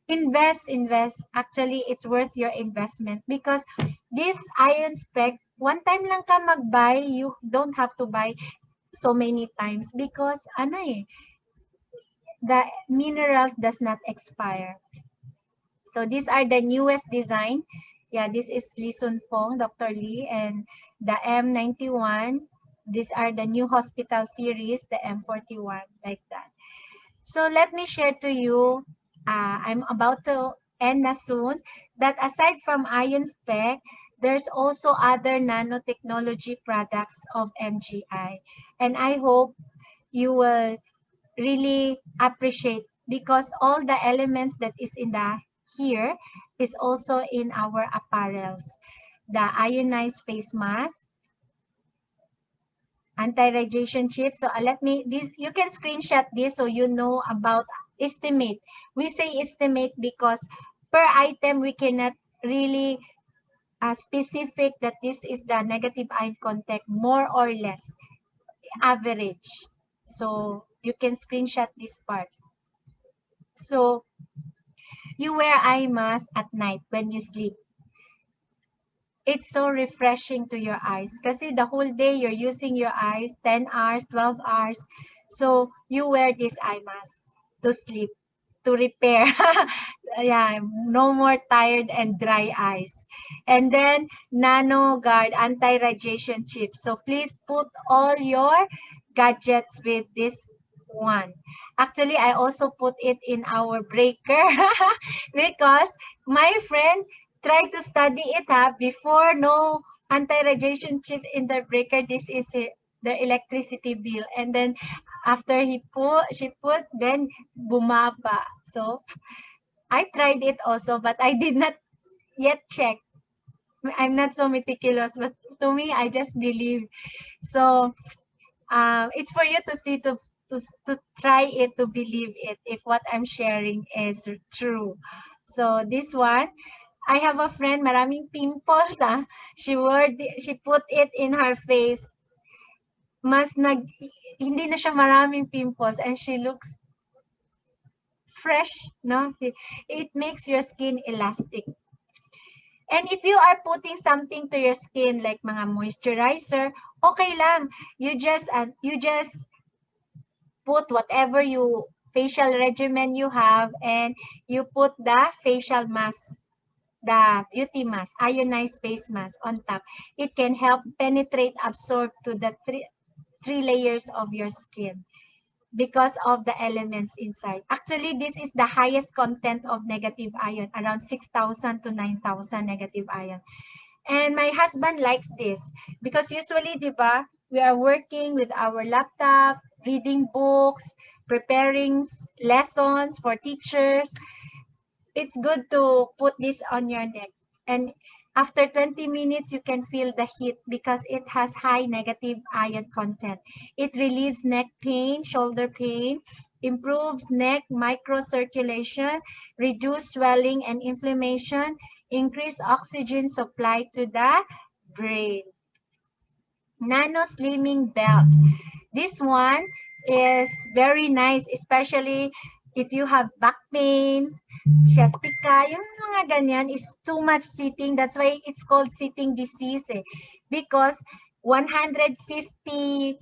Invest. Actually, it's worth your investment because this iron spec, one time lang ka mag-buy, you don't have to buy so many times because the minerals does not expire. So these are the newest design. Yeah, this is Lee Sun Fong, Dr. Lee, and the M91. These are the new hospital series, the M41, like that. So let me share to you, I'm about to end na soon, that aside from ion spec, there's also other nanotechnology products of MGI. And I hope you will really appreciate because all the elements that is in the here is also in our apparels. The ionized face mask, anti-radiation chip. So you can screenshot this so you know about estimate. We say estimate because per item we cannot really specific that this is the negative ion contact, more or less, average. So you can screenshot this part. So you wear eye mask at night when you sleep. It's so refreshing to your eyes kasi the whole day you're using your eyes 10 hours, 12 hours. So you wear this eye mask to sleep, to repair. Yeah, no more tired and dry eyes. And then Nano Guard anti-radiation chip. So please put all your gadgets with this one. Actually, I also put it in our breaker because my friend tried to study it before no anti-radiation chip in the breaker. This is it, the electricity bill. And then after she put, then bumaba. So I tried it also, but I did not yet check. I'm not so meticulous, but to me, I just believe. So it's for you to see, to try it, to believe it, if what I'm sharing is true. So this one, I have a friend, maraming pimples. She put it in her face. Hindi na siya maraming pimples and she looks fresh, no? It makes your skin elastic. And if you are putting something to your skin like mga moisturizer, okay lang. You just put whatever facial regimen you have and you put the facial mask, the beauty mask, ionized face mask on top. It can help penetrate, absorb to the three layers of your skin because of the elements inside. Actually, this is the highest content of negative ion, around 6,000 to 9,000 negative ion. And my husband likes this because usually, di ba, we are working with our laptop, reading books, preparing lessons for teachers. It's good to put this on your neck. And after 20 minutes, you can feel the heat because it has high negative ion content. It relieves neck pain, shoulder pain, improves neck microcirculation, reduce swelling and inflammation, increase oxygen supply to the brain. Nano Slimming Belt. This one is very nice, especially if you have back pain, sciatica, yung mga ganyan is too much sitting. That's why it's called sitting disease because 150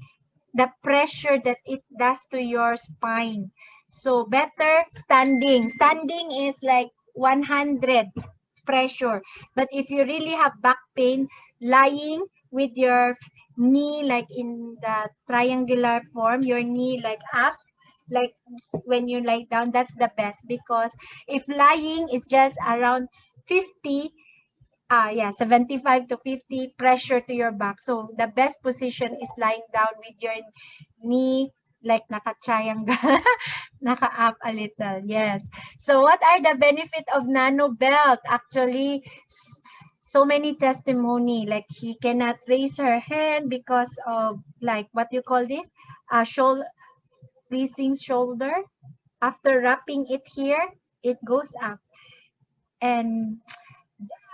the pressure that it does to your spine. So better standing. Standing is like 100 pressure. But if you really have back pain, lying with your knee like in the triangular form, your knee like up, like when you lie down, that's the best because if lying is just around 50, 75 to 50 pressure to your back. So the best position is lying down with your knee like naka-triangle, naka-up a little. Yes. So what are the benefit of nano belt? Actually, so many testimony, like he cannot raise her hand because of like what you call this, shoulder, freezing shoulder. After wrapping it here, it goes up. And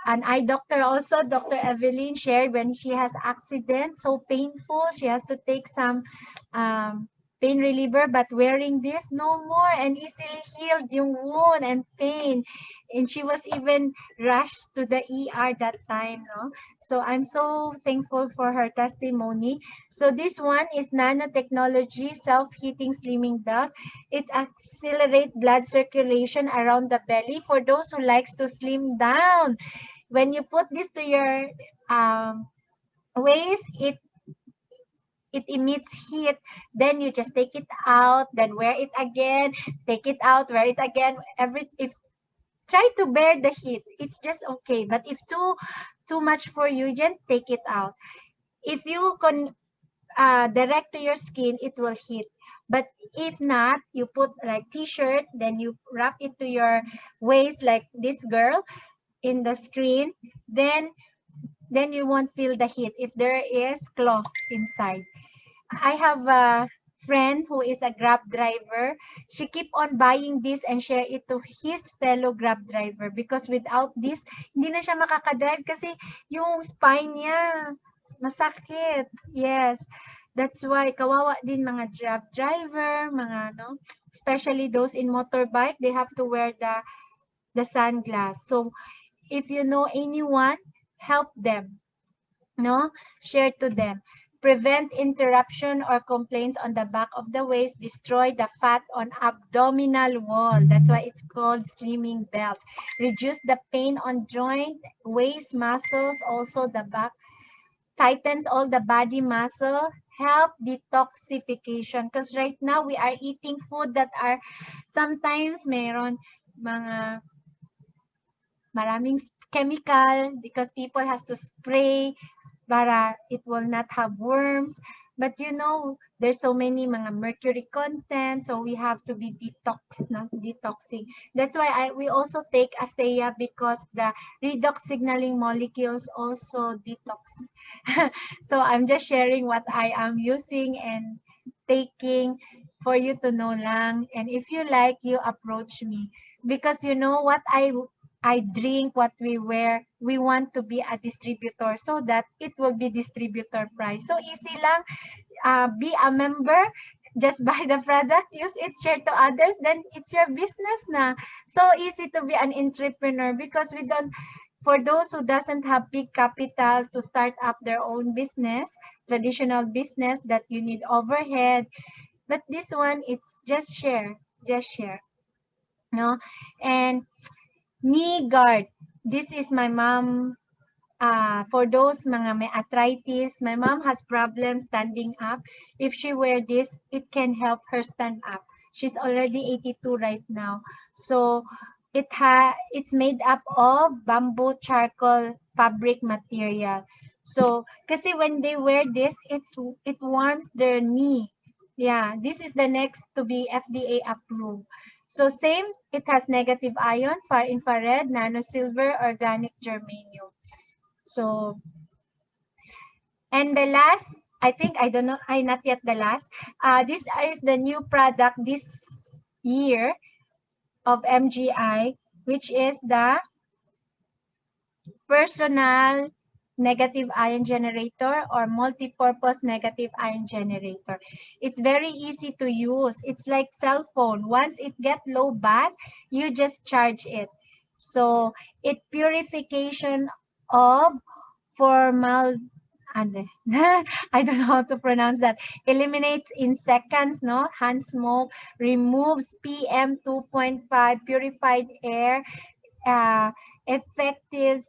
an eye doctor also, Dr. Evelyn shared when she has accident, so painful, she has to take some pain reliever, but wearing this, no more, and easily healed yung wound and pain. And she was even rushed to the ER that time, no? So I'm so thankful for her testimony. So this one is Nano Technology self-heating slimming belt. It accelerates blood circulation around the belly for those who likes to slim down. When you put this to your waist, it emits heat. Then you just take it out, then wear it again, take it out, wear it again. If try to bear the heat, it's just okay. But if too much for you, then take it out. If you can direct to your skin, it will heat. But if not, you put like t-shirt, then you wrap it to your waist like this girl in the screen, then you won't feel the heat if there is cloth inside. I have a friend who is a Grab driver. She keep on buying this and share it to his fellow Grab driver because without this, hindi na siya makakadrive kasi yung spine niya masakit. Yes. That's why kawawa din mga Grab driver, mga no, especially those in motorbike, they have to wear the sunglass. So if you know anyone, help them, no? Share to them. Prevent interruption or complaints on the back of the waist. Destroy the fat on abdominal wall. That's why it's called slimming belt. Reduce the pain on joint, waist muscles, also the back. Tightens all the body muscle. Help detoxification. Because right now, we are eating food that are sometimes meron mga maraming chemical because people has to spray para it will not have worms. But you know, there's so many mga mercury content, so we have to be detoxing. That's why we also take ASEA because the redox signaling molecules also detox. So I'm just sharing what I am using and taking for you to know lang. And if you like, you approach me. Because you know what I drink, what we wear, we want to be a distributor so that it will be distributor price. So easy lang, be a member, just buy the product, use it, share to others, then it's your business na. So easy to be an entrepreneur because we don't, for those who doesn't have big capital to start up their own business, traditional business that you need overhead. But this one, it's just share. No? And knee guard. This is my mom. For those mga may arthritis, my mom has problems standing up. If she wear this, it can help her stand up. She's already 82 right now. So it's made up of bamboo charcoal fabric material. So kasi when they wear this, it warms their knee. Yeah, this is the next to be FDA approved. So same it has negative ion, far infrared, nano silver, organic germanium. So, and the last, I think, I don't know, not yet the last. This is the new product this year of MGI, which is the personal negative ion generator or multi-purpose negative ion generator. It's very easy to use. It's like cell phone. Once it get low bat, you just charge it. So it purification of formal and I don't know how to pronounce that. Eliminates in seconds, no? Hand smoke, removes PM 2.5, purified air, effective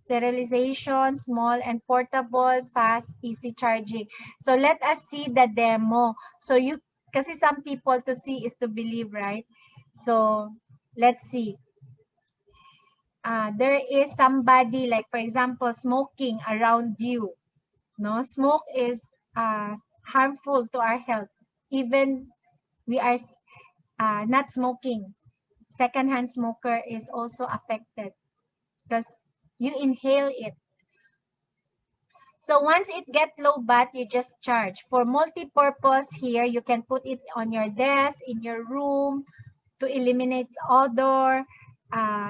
sterilization, small and portable, fast, easy charging. So let us see the demo. So you, kasi some people to see is to believe, right? So let's see. There is somebody like, for example, smoking around you. No, smoke is harmful to our health. Even we are not smoking. Secondhand smoker is also affected because you inhale it. So once it get low bat, you just charge. For multi-purpose here, you can put it on your desk, in your room to eliminate odor,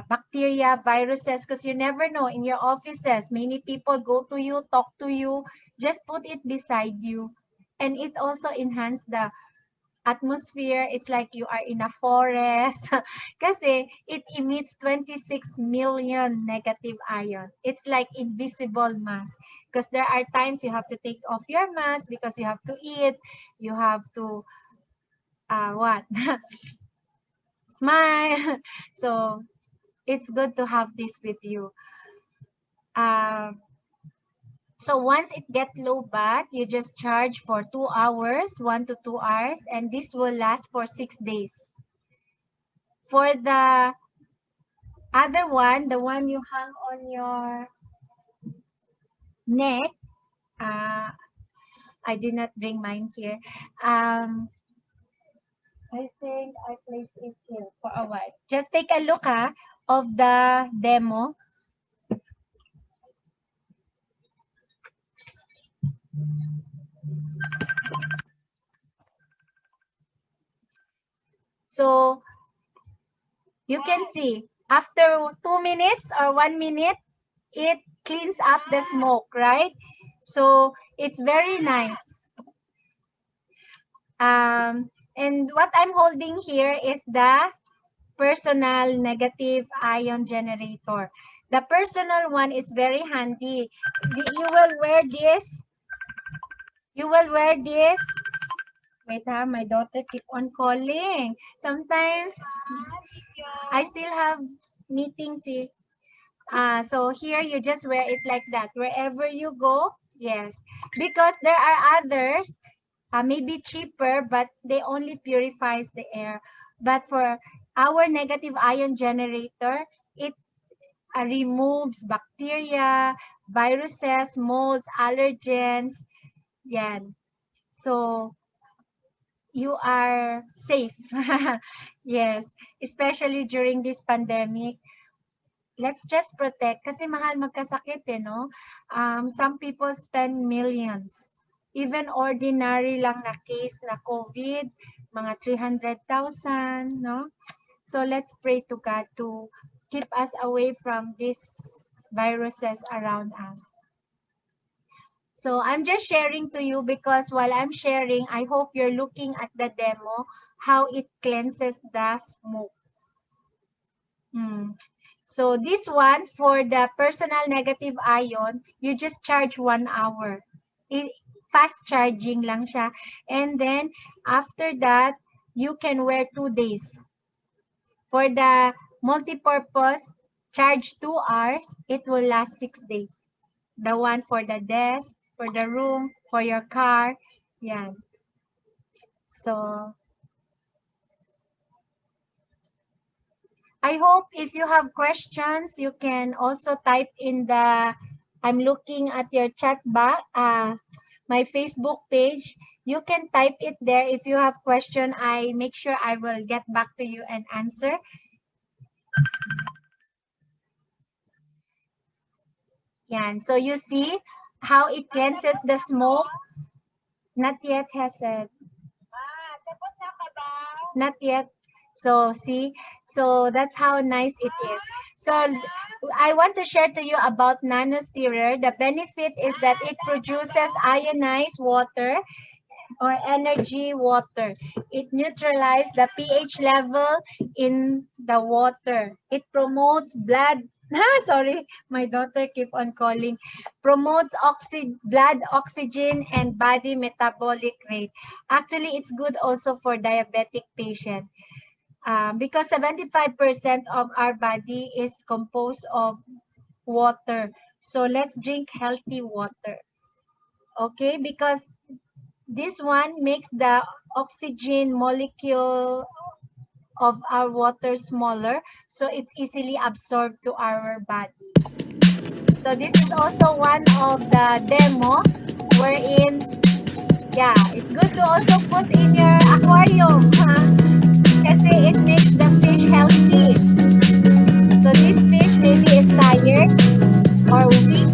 bacteria, viruses, because you never know in your offices, many people go to you, talk to you, just put it beside you. And it also enhance the atmosphere. It's like you are in a forest kasi it emits 26 million negative ion. It's like invisible mask because there are times you have to take off your mask because you have to eat, you have to what smile. So it's good to have this with you. So once it get low bat, you just charge for 2 hours, 1 to 2 hours, and this will last for 6 days. For the other one, the one you hang on your neck, I did not bring mine here. I think I placed it here for a while. Just take a look of the demo. So you can see after 2 minutes or 1 minute, it cleans up the smoke, right? So it's very nice. And what I'm holding here is the personal negative ion generator. The personal one is very handy. You will wear this. You will wear this. Wait my daughter keep on calling. Sometimes I still have meeting. So here you just wear it like that. Wherever you go, yes. Because there are others, maybe cheaper, but they only purifies the air. But for our negative ion generator, it removes bacteria, viruses, molds, allergens. Yan. So you are safe. Yes, especially during this pandemic. Let's just protect kasi mahal magkasakit no? Some people spend millions. Even ordinary lang na case na COVID, mga 300,000, no? So let's pray to God to keep us away from these viruses around us. So I'm just sharing to you because while I'm sharing, I hope you're looking at the demo, how it cleanses the smoke. So this one, for the personal negative ion, you just charge 1 hour. Fast charging lang siya. And then, after that, you can wear 2 days. For the multi-purpose, charge 2 hours, it will last 6 days. The one for the desk, for the room, for your car. Yan. So, I hope if you have questions, you can also type in the, I'm looking at your chat box. my Facebook page. You can type it there. If you have question, I make sure I will get back to you and answer. Yeah, and so you see how it cleanses the smoke. Not yet has a not yet. So see, so that's how nice it is. So I want to share to you about nano stirrer. The benefit is that it produces ionized water or energy water. It neutralizes the pH level in the water. It promotes blood. Sorry, my daughter keep on calling. Promotes blood oxygen and body metabolic rate. Actually, it's good also for diabetic patient. Because 75% of our body is composed of water. So let's drink healthy water. Okay, because this one makes the oxygen molecule of our water smaller, so it's easily absorbed to our body. So this is also one of the demo wherein, yeah, it's good to also put in your aquarium, kasi it makes the fish healthy. So this fish maybe is tired or weak,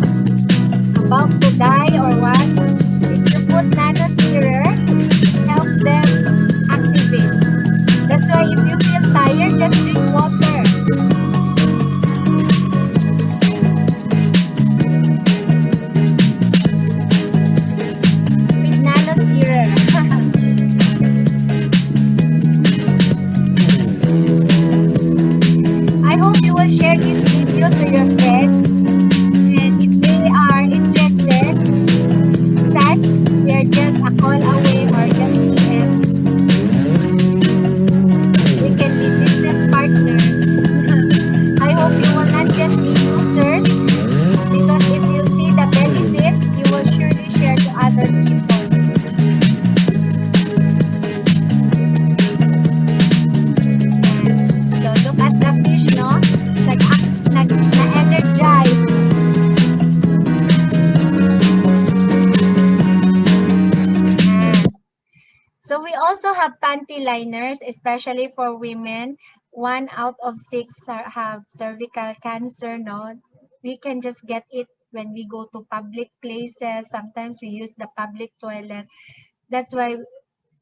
about to die or what. If you put nano stirrer, help them activate. That's why if you feel tired, just drink water. With nano stirrer. I hope you will share this video to your friends. And if they are interested, such, they're just a call away or just DM. We can be business partners. I hope you will not just be users, because if you see the benefit, you will surely share to other people. So look at the fish, no? Na-energize. So we also have panty liners, especially for women. 1 out of 6 have cervical cancer, no? We can just get it when we go to public places. Sometimes we use the public toilet. That's why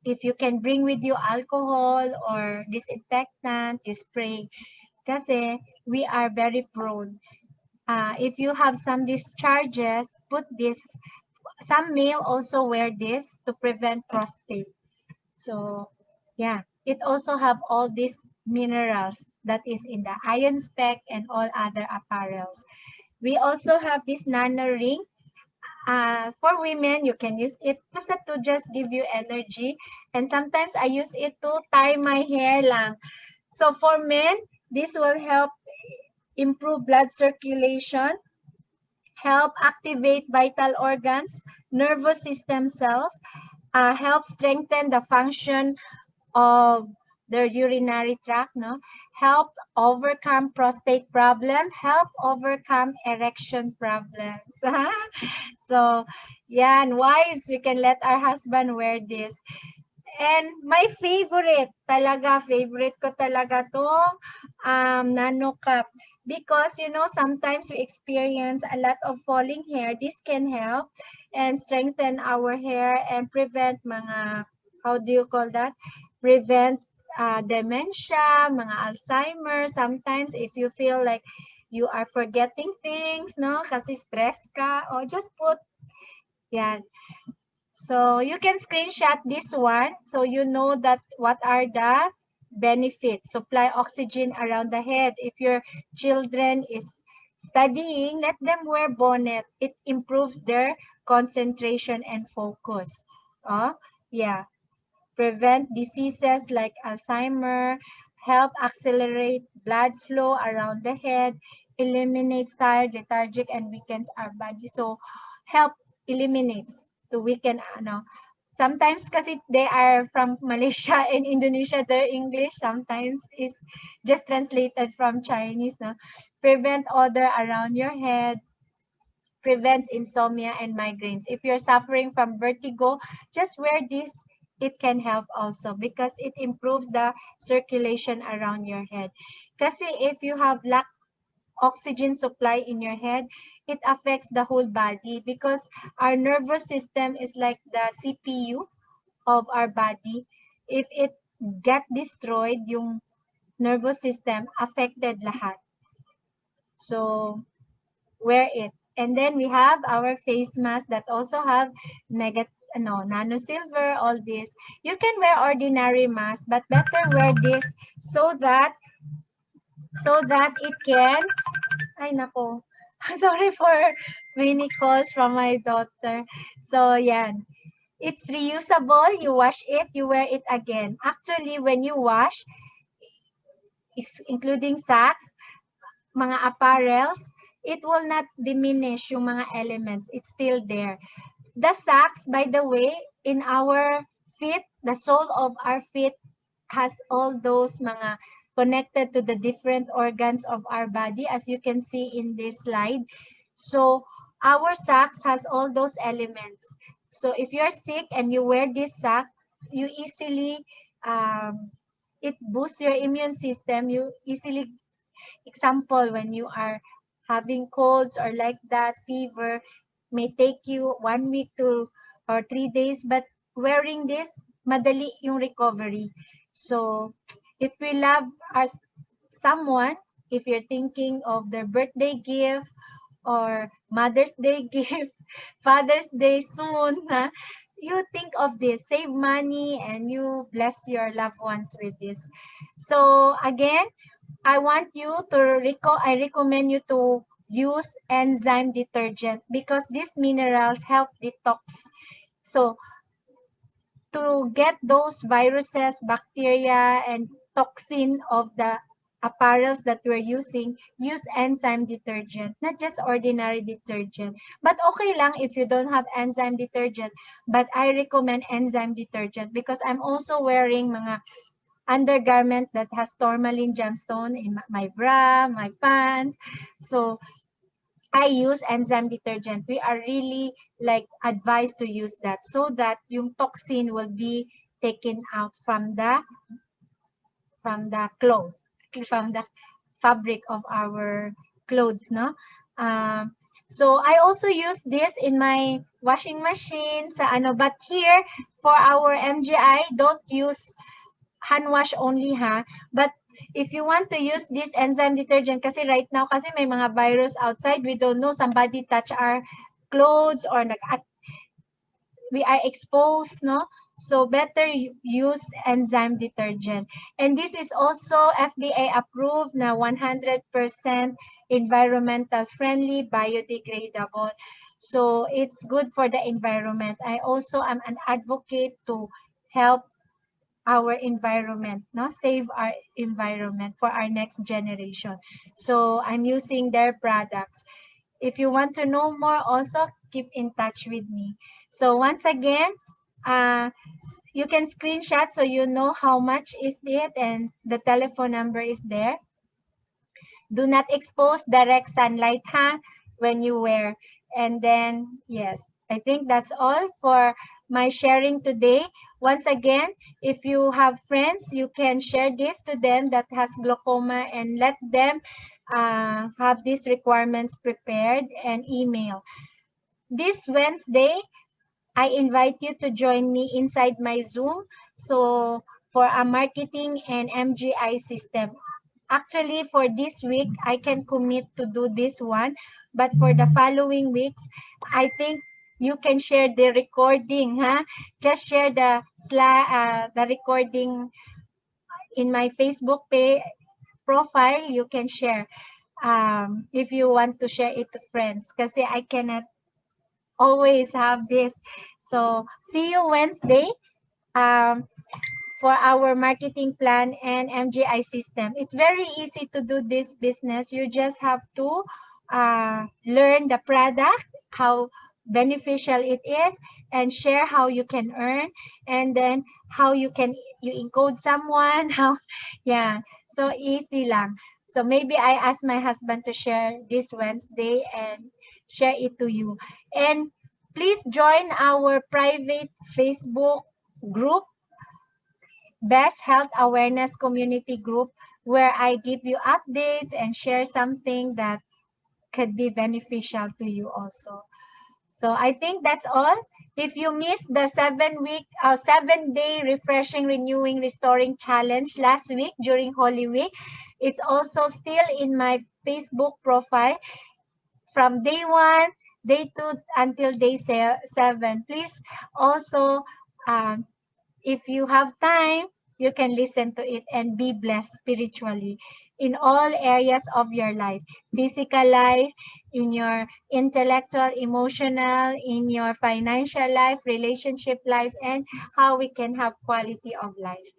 if you can bring with you alcohol or disinfectant, you spray. Kasi we are very prone. If you have some discharges, put this. Some male also wear this to prevent prostate. So yeah, it also have all these minerals that is in the iron spec and all other apparels. We also have this nano ring. For women, you can use it just to just give you energy. And sometimes I use it to tie my hair lang. So for men, this will help improve blood circulation, help activate vital organs, nervous system cells, help strengthen the function of their urinary tract, no? Help overcome prostate problem, help overcome erection problems. So, yeah, and wives, we can let our husband wear this. And my favorite, favorite ko talaga to, nano cup. Because, you know, sometimes we experience a lot of falling hair. This can help and strengthen our hair and prevent mga, how do you call that? Prevent dementia, mga Alzheimer's. Sometimes if you feel like you are forgetting things, no? Kasi stress ka, or just put, yan. So you can screenshot this one so you know that what are the benefits. Supply oxygen around the head. If your children is studying, let them wear bonnet. It improves their concentration and focus. Yeah. Prevent diseases like Alzheimer, help accelerate blood flow around the head, eliminates tired, lethargic, and weakens our body. So help eliminates to weaken, sometimes kasi they are from Malaysia and Indonesia, their English sometimes is just translated from Chinese, no? Prevent odor around your head, prevents insomnia and migraines. If you're suffering from vertigo, just wear this. It can help also because it improves the circulation around your head. Kasi if you have lack oxygen supply in your head, it affects the whole body because our nervous system is like the CPU of our body. If it get destroyed, yung nervous system, affected lahat. So, wear it. And then we have our face mask that also have nano silver, all this. You can wear ordinary mask, but better wear this so that it can, ay nako, sorry for many calls from my daughter. So, yan. It's reusable. You wash it, you wear it again. Actually, when you wash, including socks, mga apparels, it will not diminish yung mga elements. It's still there. The socks, by the way, in our feet, the sole of our feet has all those mga connected to the different organs of our body, as you can see in this slide. So our socks has all those elements. So if you're sick and you wear this socks, you easily, it boosts your immune system. You easily, example, when you are having colds or like that, fever, may take you 1 week to or 3 days, but wearing this, madali yung recovery. So if we love someone, if you're thinking of their birthday gift or Mother's Day gift, Father's Day soon, huh? You think of this, save money, and you bless your loved ones with this. So again, I want you to I recommend you to use enzyme detergent because these minerals help detox. So to get those viruses, bacteria, and toxin of the apparels that we're using, use enzyme detergent, not just ordinary detergent. But okay lang if you don't have enzyme detergent, but I recommend enzyme detergent because I'm also wearing mga undergarment that has tourmaline gemstone in my bra, my pants. So I use enzyme detergent. We are really like advised to use that so that yung toxin will be taken out from the clothes, from the fabric of our clothes, no? So I also use this in my washing machine sa ano, but here for our MGI, don't use hand wash only ha, but if you want to use this enzyme detergent, kasi right now kasi may mga virus outside, we don't know, somebody touch our clothes or we are exposed, no? So better use enzyme detergent. And this is also FDA approved na 100% environmental friendly, biodegradable. So it's good for the environment. I also am an advocate to help our environment, no? Save our environment for our next generation. So I'm using their products. If you want to know more, also keep in touch with me. So once again, you can screenshot so you know how much is it, and the telephone number is there. Do not expose direct sunlight when you wear. And then, yes, I think that's all for my sharing today. Once again, if you have friends, you can share this to them that has glaucoma and let them have these requirements prepared and email. This Wednesday, I invite you to join me inside my Zoom. So for a marketing and MGI system. Actually, for this week, I can commit to do this one. But for the following weeks, I think you can share the recording. Just share the recording in my Facebook page profile. You can share if you want to share it to friends. Kasi I cannot always have this. So see you Wednesday for our marketing plan and MGI system. It's very easy to do this business. You just have to learn the product, how beneficial it is, and share how you can earn, and then how you encode someone, how, yeah, so easy lang. So maybe I ask my husband to share this Wednesday and share it to you. And please join our private Facebook group, Best Health Awareness Community Group, where I give you updates and share something that could be beneficial to you also. So I think that's all. If you missed the 7-day refreshing, renewing, restoring challenge last week during Holy Week, it's also still in my Facebook profile from day 1, day 2 until day 7. Please also, if you have time, you can listen to it and be blessed spiritually in all areas of your life, physical life, in your intellectual, emotional, in your financial life, relationship life, and how we can have quality of life.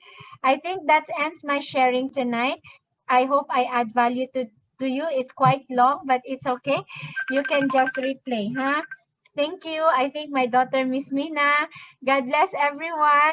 I think that ends my sharing tonight. I hope I add value to you. It's quite long, but it's okay. You can just replay, huh? Thank you. I think my daughter, Miss Mina. God bless everyone.